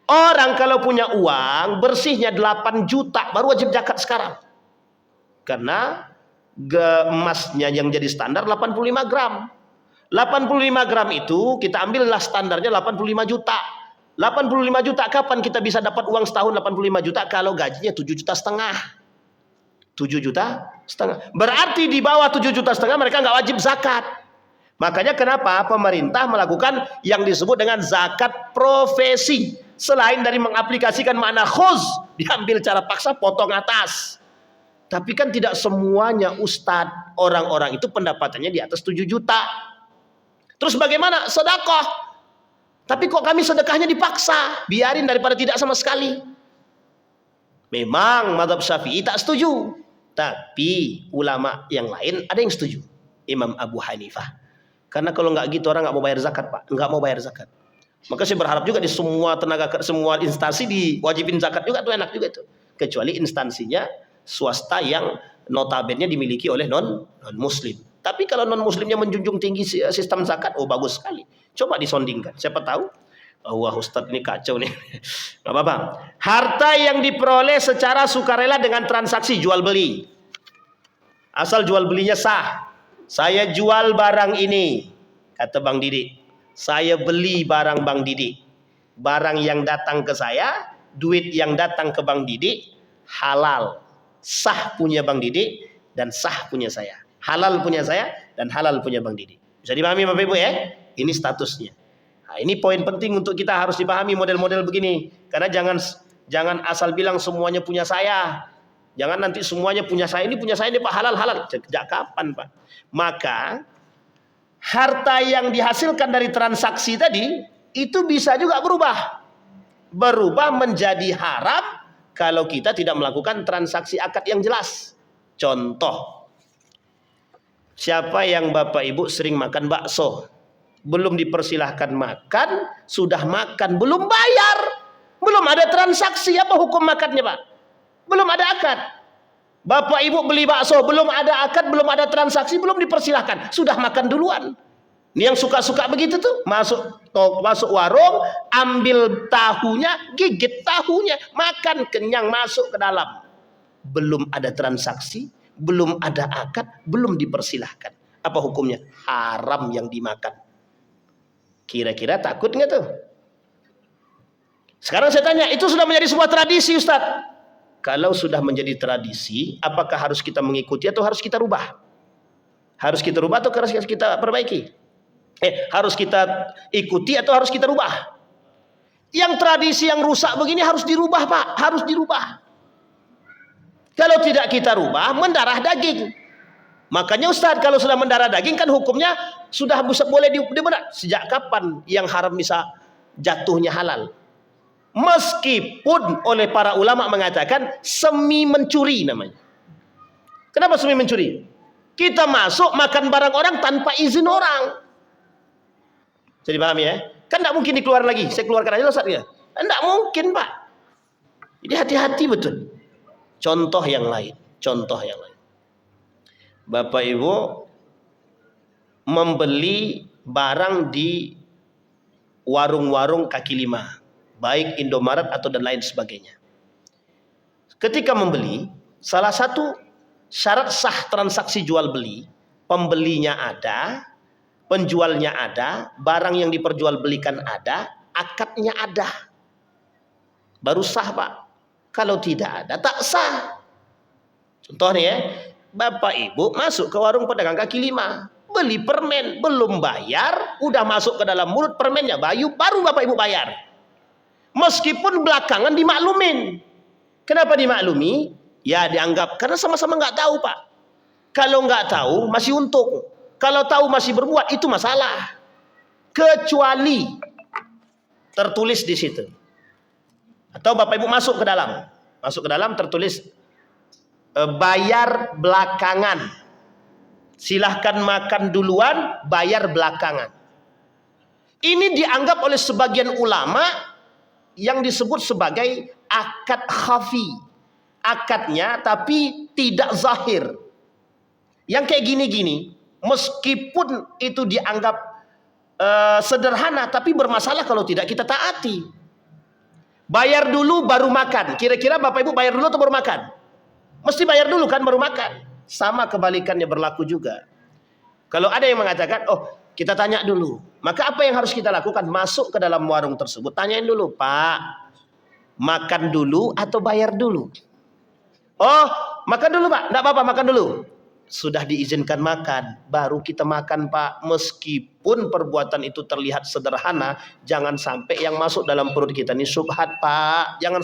Orang kalau punya uang, bersihnya 8 juta, baru wajib zakat sekarang. Karena emasnya yang jadi standar 85 gram. 85 gram itu kita ambillah standarnya 85 juta. 85 juta kapan kita bisa dapat uang setahun 85 juta kalau gajinya 7 juta setengah. 7 juta setengah. Berarti di bawah 7 juta setengah mereka nggak wajib zakat. Makanya kenapa pemerintah melakukan yang disebut dengan zakat profesi. Selain dari mengaplikasikan makna khuz, diambil cara paksa potong atas. Tapi kan tidak semuanya ustadz, orang-orang itu pendapatannya di atas 7 juta. Terus bagaimana? Sedekah. Tapi kok kami sedekahnya dipaksa? Biarin daripada tidak sama sekali. Memang mazhab Syafi'i tak setuju. Tapi ulama yang lain ada yang setuju. Imam Abu Hanifah. Karena kalau nggak gitu orang nggak mau bayar zakat Pak. Nggak mau bayar zakat. Maka saya berharap juga di semua semua instansi diwajibin zakat juga tuh enak juga itu. Kecuali instansinya swasta yang notabene dimiliki oleh non muslim. Tapi kalau non muslimnya menjunjung tinggi sistem zakat, oh bagus sekali. Coba disondingkan. Siapa tahu? Wah Ustadz ini kacau nih. Gak apa-apa. Harta yang diperoleh secara sukarela dengan transaksi jual beli. Asal jual belinya sah. Saya jual barang ini, kata Bang Didik. Saya beli barang Bang Didik. Barang yang datang ke saya, duit yang datang ke Bang Didik, halal. Sah punya Bang Didik dan sah punya saya. Halal punya saya dan halal punya Bang Didik. Bisa dipahami Bapak Ibu ya? Ini statusnya. Nah, ini poin penting untuk kita harus dipahami model-model begini. Karena jangan asal bilang semuanya punya saya. Jangan nanti semuanya punya saya. Ini punya saya ini Pak halal. Sejak kapan Pak? Maka harta yang dihasilkan dari transaksi tadi itu bisa juga berubah menjadi haram kalau kita tidak melakukan transaksi akad yang jelas. Contoh, siapa yang Bapak Ibu sering makan bakso, belum dipersilahkan makan, sudah makan, belum bayar, belum ada transaksi, apa hukum makannya Pak? Belum ada akad. Bapak Ibu beli bakso, belum ada akad, belum ada transaksi, belum dipersilahkan, sudah makan duluan. Ini yang suka-suka begitu tuh, masuk warung, ambil tahunya, gigit tahunya, makan kenyang, masuk ke dalam. Belum ada transaksi, belum ada akad, belum dipersilahkan. Apa hukumnya? Haram yang dimakan. Kira-kira takut nggak tuh? Sekarang saya tanya, itu sudah menjadi sebuah tradisi Ustadz. Kalau sudah menjadi tradisi, apakah harus kita mengikuti atau harus kita rubah? Harus kita rubah atau harus kita perbaiki? Harus kita ikuti atau harus kita rubah? Yang tradisi yang rusak begini harus dirubah Pak, harus dirubah. Kalau tidak kita rubah, mendarah daging. Makanya Ustadz, kalau sudah mendarah daging kan hukumnya sudah boleh dibedah. Sejak kapan yang haram bisa jatuhnya halal? Meskipun oleh para ulama mengatakan semi mencuri namanya. Kenapa semi mencuri? Kita masuk makan barang orang tanpa izin orang. Jadi paham ya? Kan tidak mungkin dikeluar lagi. Saya keluarkan aja Ustaz ya. Tidak mungkin Pak. Jadi hati-hati betul. Contoh yang lain. Contoh yang lain. Bapak Ibu membeli barang di warung-warung kaki lima. Baik Indomaret atau dan lain sebagainya. Ketika membeli, salah satu syarat sah transaksi jual beli, pembelinya ada, penjualnya ada, barang yang diperjualbelikan ada, akadnya ada. Baru sah Pak. Kalau tidak ada, tak sah. Contohnya ya, Bapak Ibu masuk ke warung pedagang kaki lima, beli permen, belum bayar, udah masuk ke dalam mulut permennya, baru Bapak Ibu bayar. Meskipun belakangan dimaklumin. Kenapa dimaklumi? Ya dianggap karena sama-sama nggak tahu Pak. Kalau nggak tahu masih untung. Kalau tahu masih berbuat itu masalah. Kecuali tertulis di situ. Atau Bapak Ibu masuk ke dalam tertulis bayar belakangan. Silahkan makan duluan, bayar belakangan. Ini dianggap oleh sebagian ulama yang disebut sebagai akad khafi. Akadnya tapi tidak zahir. Yang kayak gini-gini, meskipun itu dianggap sederhana, tapi bermasalah kalau tidak kita taati. Bayar dulu baru makan. Kira-kira Bapak Ibu bayar dulu atau baru makan? Mesti bayar dulu kan baru makan. Sama kebalikannya berlaku juga. Kalau ada yang mengatakan, oh kita tanya dulu. Maka apa yang harus kita lakukan? Masuk ke dalam warung tersebut. Tanyain dulu, Pak. Makan dulu atau bayar dulu? Oh, makan dulu Pak. Tidak apa-apa, makan dulu. Sudah diizinkan makan. Baru kita makan Pak. Meskipun perbuatan itu terlihat sederhana. Jangan sampai yang masuk dalam perut kita ini subhat Pak. Jangan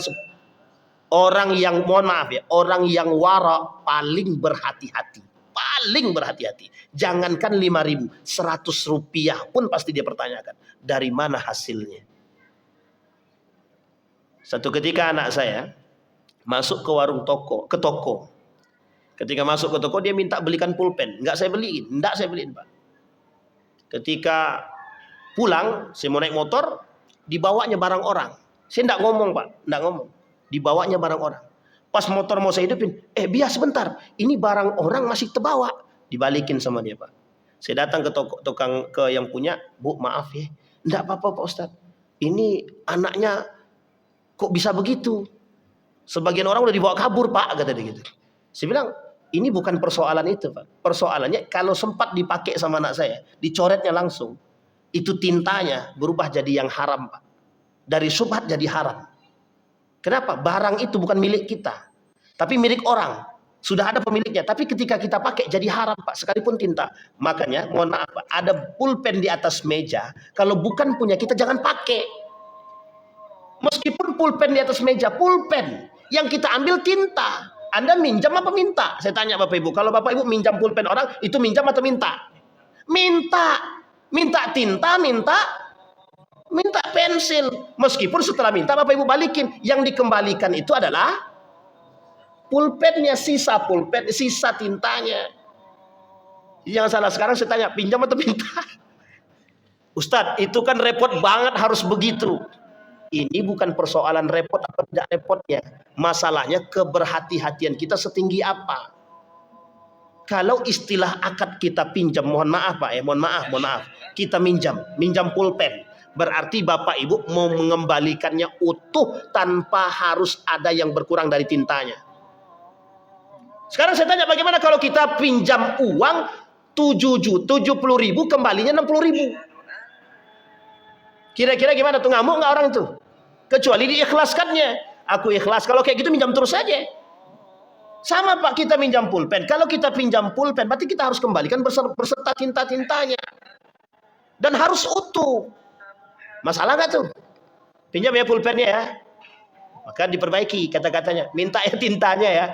orang yang, mohon maaf ya, orang yang wara paling berhati-hati. Paling berhati-hati. Jangankan 5.000, 100 rupiah pun pasti dia pertanyakan. Dari mana hasilnya? Satu ketika anak saya masuk ke warung toko, ke toko. Ketika masuk ke toko dia minta belikan pulpen. Enggak saya beliin, enggak saya beliin Pak. Ketika pulang, saya mau naik motor, dibawanya barang orang. Saya enggak ngomong Pak, enggak ngomong. Dibawanya barang orang. Pas motor mau saya hidupin, biar sebentar, ini barang orang masih terbawa. Dibalikin sama dia Pak. Saya datang ke tukang ke yang punya, Bu maaf ya, enggak apa-apa Pak Ustadz. Ini anaknya kok bisa begitu? Sebagian orang udah dibawa kabur Pak, kata dia gitu. Saya bilang, ini bukan persoalan itu Pak. Persoalannya kalau sempat dipakai sama anak saya, dicoretnya langsung, itu tintanya berubah jadi yang haram Pak. Dari subhat jadi haram. Kenapa? Barang itu bukan milik kita, tapi milik orang. Sudah ada pemiliknya, tapi ketika kita pakai jadi haram Pak, sekalipun tinta. Makanya, mohon maaf Pak, ada pulpen di atas meja. Kalau bukan punya kita jangan pakai. Meskipun pulpen di atas meja, pulpen yang kita ambil tinta. Anda minjam apa minta? Saya tanya Bapak Ibu, kalau Bapak Ibu minjam pulpen orang, itu minjam atau minta? Minta. Minta tinta, minta pensil. Meskipun setelah minta Bapak Ibu balikin, yang dikembalikan itu adalah pulpennya, sisa pulpen, sisa tintanya. Jangan salah, sekarang saya tanya, pinjam atau minta? Ustadz, itu kan repot banget harus begitu. Ini bukan persoalan repot atau tidak repotnya. Masalahnya keberhati-hatian kita setinggi apa. Kalau istilah akad kita pinjam, mohon maaf Pak mohon maaf. Kita minjam pulpen. Berarti Bapak Ibu mau mengembalikannya utuh tanpa harus ada yang berkurang dari tintanya. Sekarang saya tanya, bagaimana kalau kita pinjam uang 70.000 kembalinya 60.000? Kira-kira gimana tuh, ngamuk nggak orang itu? kecuali diikhlaskannya. Aku ikhlas, kalau kayak gitu minjam terus saja. Sama Pak, kita minjam pulpen. Kalau kita pinjam pulpen, berarti kita harus kembalikan berserta tinta-tintanya. Dan harus utuh. Masalah nggak tuh? Pinjam ya pulpennya ya. Maka diperbaiki kata-katanya. Minta ya tintanya ya.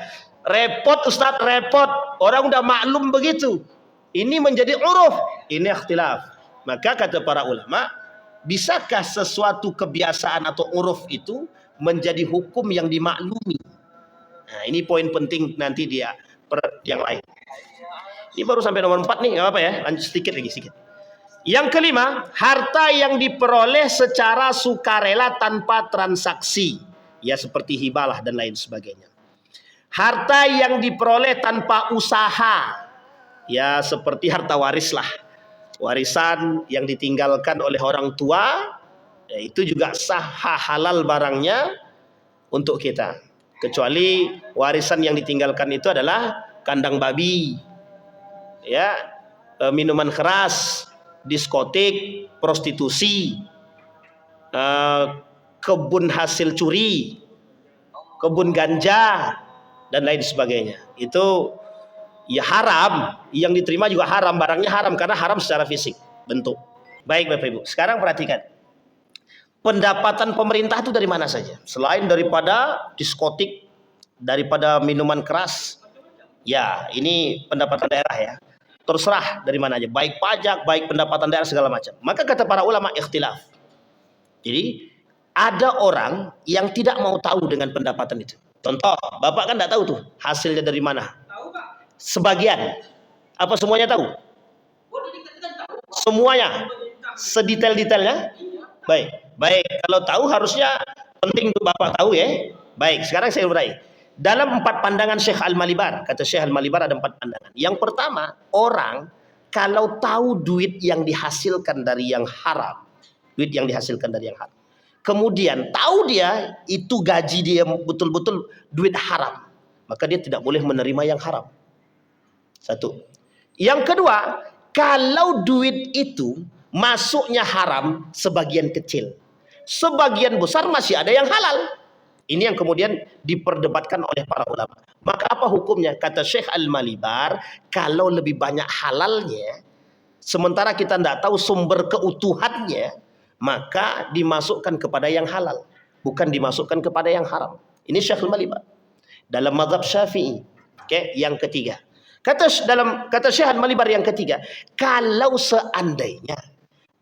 Repot Ustadz, repot. Orang udah maklum begitu. Ini menjadi uruf. Ini ikhtilaf. Maka kata para ulama, bisakah sesuatu kebiasaan atau uruf itu menjadi hukum yang dimaklumi? Nah, ini poin penting nanti dia yang lain. Ini baru sampai nomor 4 nih, nggak apa-apa ya. Lanjut sedikit lagi, sedikit. Yang kelima, harta yang diperoleh secara sukarela tanpa transaksi. Ya seperti hibalah dan lain sebagainya. Harta yang diperoleh tanpa usaha. Ya seperti harta waris lah. Warisan yang ditinggalkan oleh orang tua, ya, itu juga sah halal barangnya untuk kita. Kecuali warisan yang ditinggalkan itu adalah kandang babi, ya, minuman keras, diskotik, prostitusi, kebun hasil curi, kebun ganja, dan lain sebagainya. Itu ya haram, yang diterima juga haram, barangnya haram karena haram secara fisik, bentuk. Baik Bapak Ibu, sekarang perhatikan. Pendapatan pemerintah itu dari mana saja? Selain daripada diskotik, daripada minuman keras, ya ini pendapatan daerah ya. Terserah dari mana aja, baik pajak, baik pendapatan daerah segala macam. Maka kata para ulama ikhtilaf. Jadi ada orang yang tidak mau tahu dengan pendapatan itu. Contoh, Bapak kan tidak tahu tuh hasilnya dari mana. Sebagian, apa semuanya tahu? Semuanya, sedetail-detailnya. Baik. Kalau tahu harusnya penting untuk Bapak tahu ya. Baik, sekarang saya urai. Dalam 4 pandangan Syekh Al-Malibar, kata Syekh Al-Malibar ada 4 pandangan. Yang pertama, orang kalau tahu duit yang dihasilkan dari yang haram, kemudian tahu dia itu gaji dia betul-betul duit haram, maka dia tidak boleh menerima yang haram. Satu. Yang kedua, kalau duit itu masuknya haram sebagian kecil, sebagian besar masih ada yang halal. Ini yang kemudian diperdebatkan oleh para ulama. Maka apa hukumnya? Kata Syekh Al-Malibar, kalau lebih banyak halalnya, sementara kita tidak tahu sumber keutuhannya, maka dimasukkan kepada yang halal, bukan dimasukkan kepada yang haram. Ini Syekh Al-Malibar dalam mazhab Syafi'i. Oke, yang ketiga. Kata Syekh Al-Malibar yang ketiga, kalau seandainya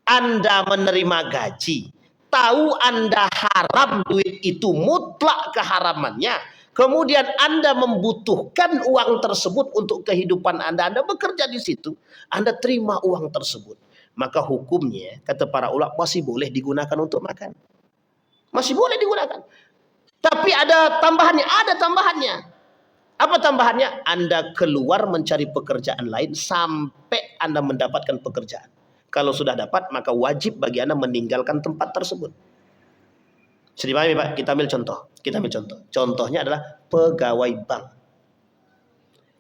Anda menerima gaji, tahu Anda haram duit itu, mutlak keharamannya, kemudian Anda membutuhkan uang tersebut untuk kehidupan Anda bekerja di situ, Anda terima uang tersebut, maka hukumnya kata para ulama masih boleh digunakan untuk makan. Masih boleh digunakan. Tapi ada tambahannya. Apa tambahannya? Anda keluar mencari pekerjaan lain sampai Anda mendapatkan pekerjaan. Kalau sudah dapat, maka wajib bagi Anda meninggalkan tempat tersebut. Sudah dipahami Pak? Kita ambil contoh. Contohnya adalah pegawai bank.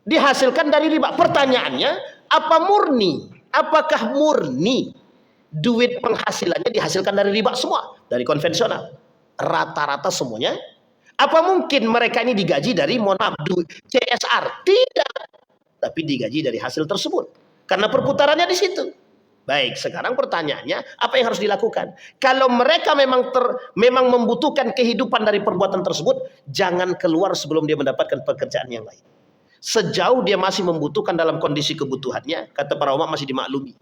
Dihasilkan dari riba. Pertanyaannya, apakah murni duit penghasilannya dihasilkan dari riba semua? Dari konvensional. Rata-rata semuanya. Apa mungkin mereka ini digaji dari CSR? Tidak. Tapi digaji dari hasil tersebut. Karena perputarannya di situ. Baik, sekarang pertanyaannya, apa yang harus dilakukan? Kalau mereka memang membutuhkan kehidupan dari perbuatan tersebut, jangan keluar sebelum dia mendapatkan pekerjaan yang lain. Sejauh dia masih membutuhkan dalam kondisi kebutuhannya, kata para ulama masih dimaklumi.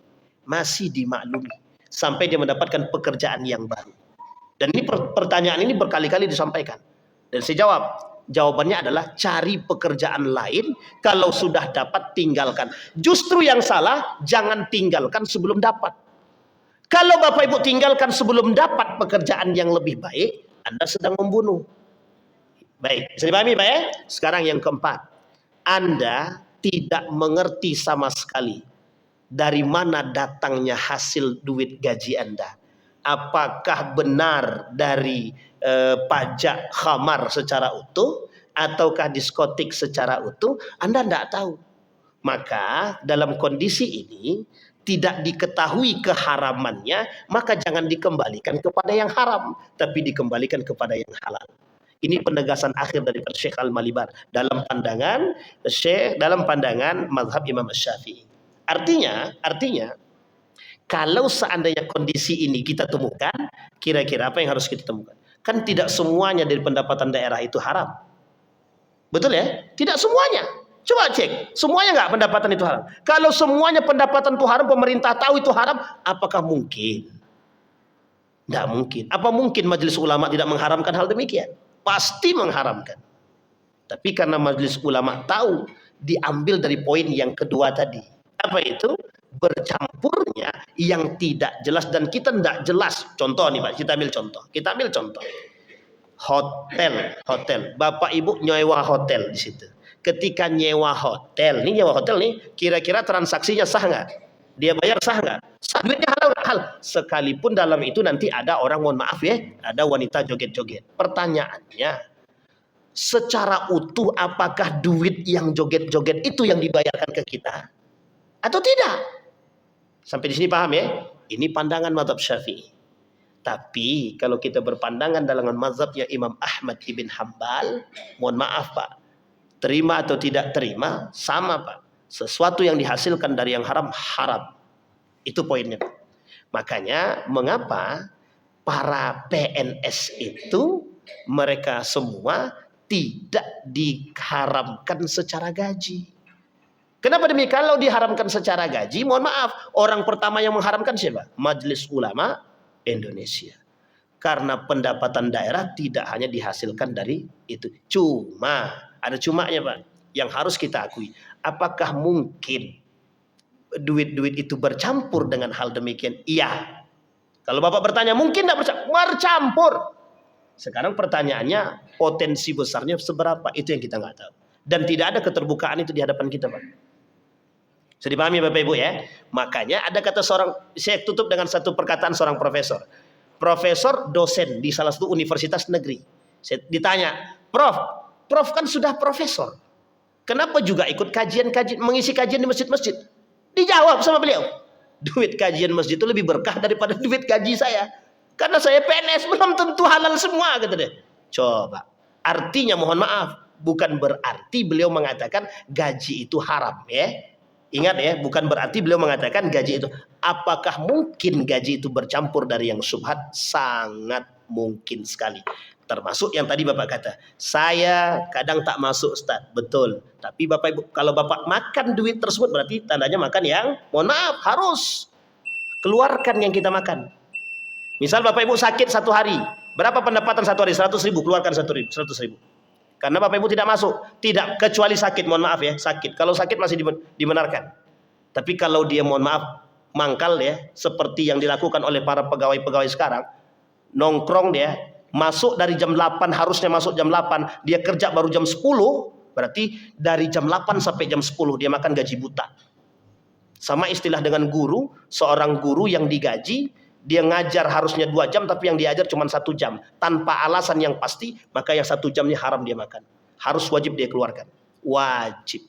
Sampai dia mendapatkan pekerjaan yang baru. Dan ini pertanyaan ini berkali-kali disampaikan. Dan saya jawab, jawabannya adalah cari pekerjaan lain. Kalau sudah dapat, tinggalkan. Justru yang salah, jangan tinggalkan sebelum dapat. Kalau Bapak Ibu tinggalkan sebelum dapat pekerjaan yang lebih baik, Anda sedang membunuh. Baik, bisa dipahami Pak ya? Sekarang yang keempat, Anda tidak mengerti sama sekali dari mana datangnya hasil duit gaji Anda. Apakah benar dari pajak khamar secara utuh ataukah diskotik secara utuh? Anda tidak tahu. Maka dalam kondisi ini tidak diketahui keharamannya, maka jangan dikembalikan kepada yang haram, tapi dikembalikan kepada yang halal. Ini penegasan akhir dari Syekh Al-Malibar dalam pandangan Syekh, dalam pandangan mazhab Imam Syafi'i. Artinya kalau seandainya kondisi ini kita temukan, kira-kira apa yang harus kita temukan? Kan tidak semuanya dari pendapatan daerah itu haram. Betul ya? Tidak semuanya. Coba cek, semuanya nggak pendapatan itu haram? Kalau semuanya pendapatan itu haram, pemerintah tahu itu haram, apakah mungkin? Tidak mungkin. Apa mungkin majelis ulama tidak mengharamkan hal demikian? Pasti mengharamkan. Tapi karena majelis ulama tahu, diambil dari poin yang kedua tadi. Apa itu? Bercampurnya yang tidak jelas dan kita tidak jelas. Contoh nih Pak, kita ambil contoh. Hotel. Bapak Ibu nyewa hotel di situ. Ketika nyewa hotel nih, kira-kira transaksinya sah nggak? Dia bayar sah nggak? Sah, duitnya halal. Sekalipun dalam itu nanti ada orang, mohon maaf ya, ada wanita joget-joget. Pertanyaannya, secara utuh apakah duit yang joget-joget itu yang dibayarkan ke kita? Atau tidak? Sampai di sini paham ya? Ini pandangan mazhab Syafi'i. Tapi kalau kita berpandangan dalam mazhabnya Imam Ahmad ibn Hambal, mohon maaf Pak, terima atau tidak terima, sama Pak. Sesuatu yang dihasilkan dari yang haram, haram. Itu poinnya Pak. Makanya mengapa para PNS itu mereka semua tidak diharamkan secara gaji. Kenapa demikian? Kalau diharamkan secara gaji, mohon maaf, orang pertama yang mengharamkan siapa? Majelis Ulama Indonesia. Karena pendapatan daerah tidak hanya dihasilkan dari itu. Cuma, ada cumanya Pak, yang harus kita akui. Apakah mungkin duit-duit itu bercampur dengan hal demikian? Iya. Kalau Bapak bertanya, mungkin tidak bercampur. Sekarang pertanyaannya, potensi besarnya seberapa? Itu yang kita nggak tahu. Dan tidak ada keterbukaan itu di hadapan kita Pak. Sudah dipahami Bapak Ibu ya? Makanya ada kata seorang, saya tutup dengan satu perkataan seorang profesor. Profesor dosen di salah satu universitas negeri. Saya ditanya, Prof kan sudah profesor. Kenapa juga ikut kajian-kajian, mengisi kajian di masjid-masjid? Dijawab sama beliau, duit kajian masjid itu lebih berkah daripada duit gaji saya. Karena saya PNS, belum tentu halal semua, kata dia. Coba, artinya mohon maaf, bukan berarti beliau mengatakan gaji itu haram ya. Ingat ya, bukan berarti beliau mengatakan gaji itu. Apakah mungkin gaji itu bercampur dari yang syubhat? Sangat mungkin sekali. Termasuk yang tadi Bapak kata, saya kadang tak masuk Ustaz. Betul. Tapi Bapak Ibu, kalau Bapak makan duit tersebut berarti tandanya makan yang, mohon maaf, harus keluarkan yang kita makan. Misal Bapak Ibu sakit satu hari, berapa pendapatan satu hari? 100.000, keluarkan 100.000. Karena Bapak Ibu tidak masuk, tidak, kecuali sakit, mohon maaf ya, sakit. Kalau sakit masih dibenarkan. Tapi kalau dia mohon maaf mangkal ya, seperti yang dilakukan oleh para pegawai-pegawai sekarang, nongkrong dia, masuk dari jam 8, harusnya masuk jam 8, dia kerja baru jam 10, berarti dari jam 8 sampai jam 10 dia makan gaji buta. Sama istilah dengan guru, seorang guru yang digaji, dia ngajar harusnya 2 jam, tapi yang diajar cuma 1 jam. Tanpa alasan yang pasti, maka yang 1 jamnya haram dia makan. Harus wajib dia keluarkan. Wajib.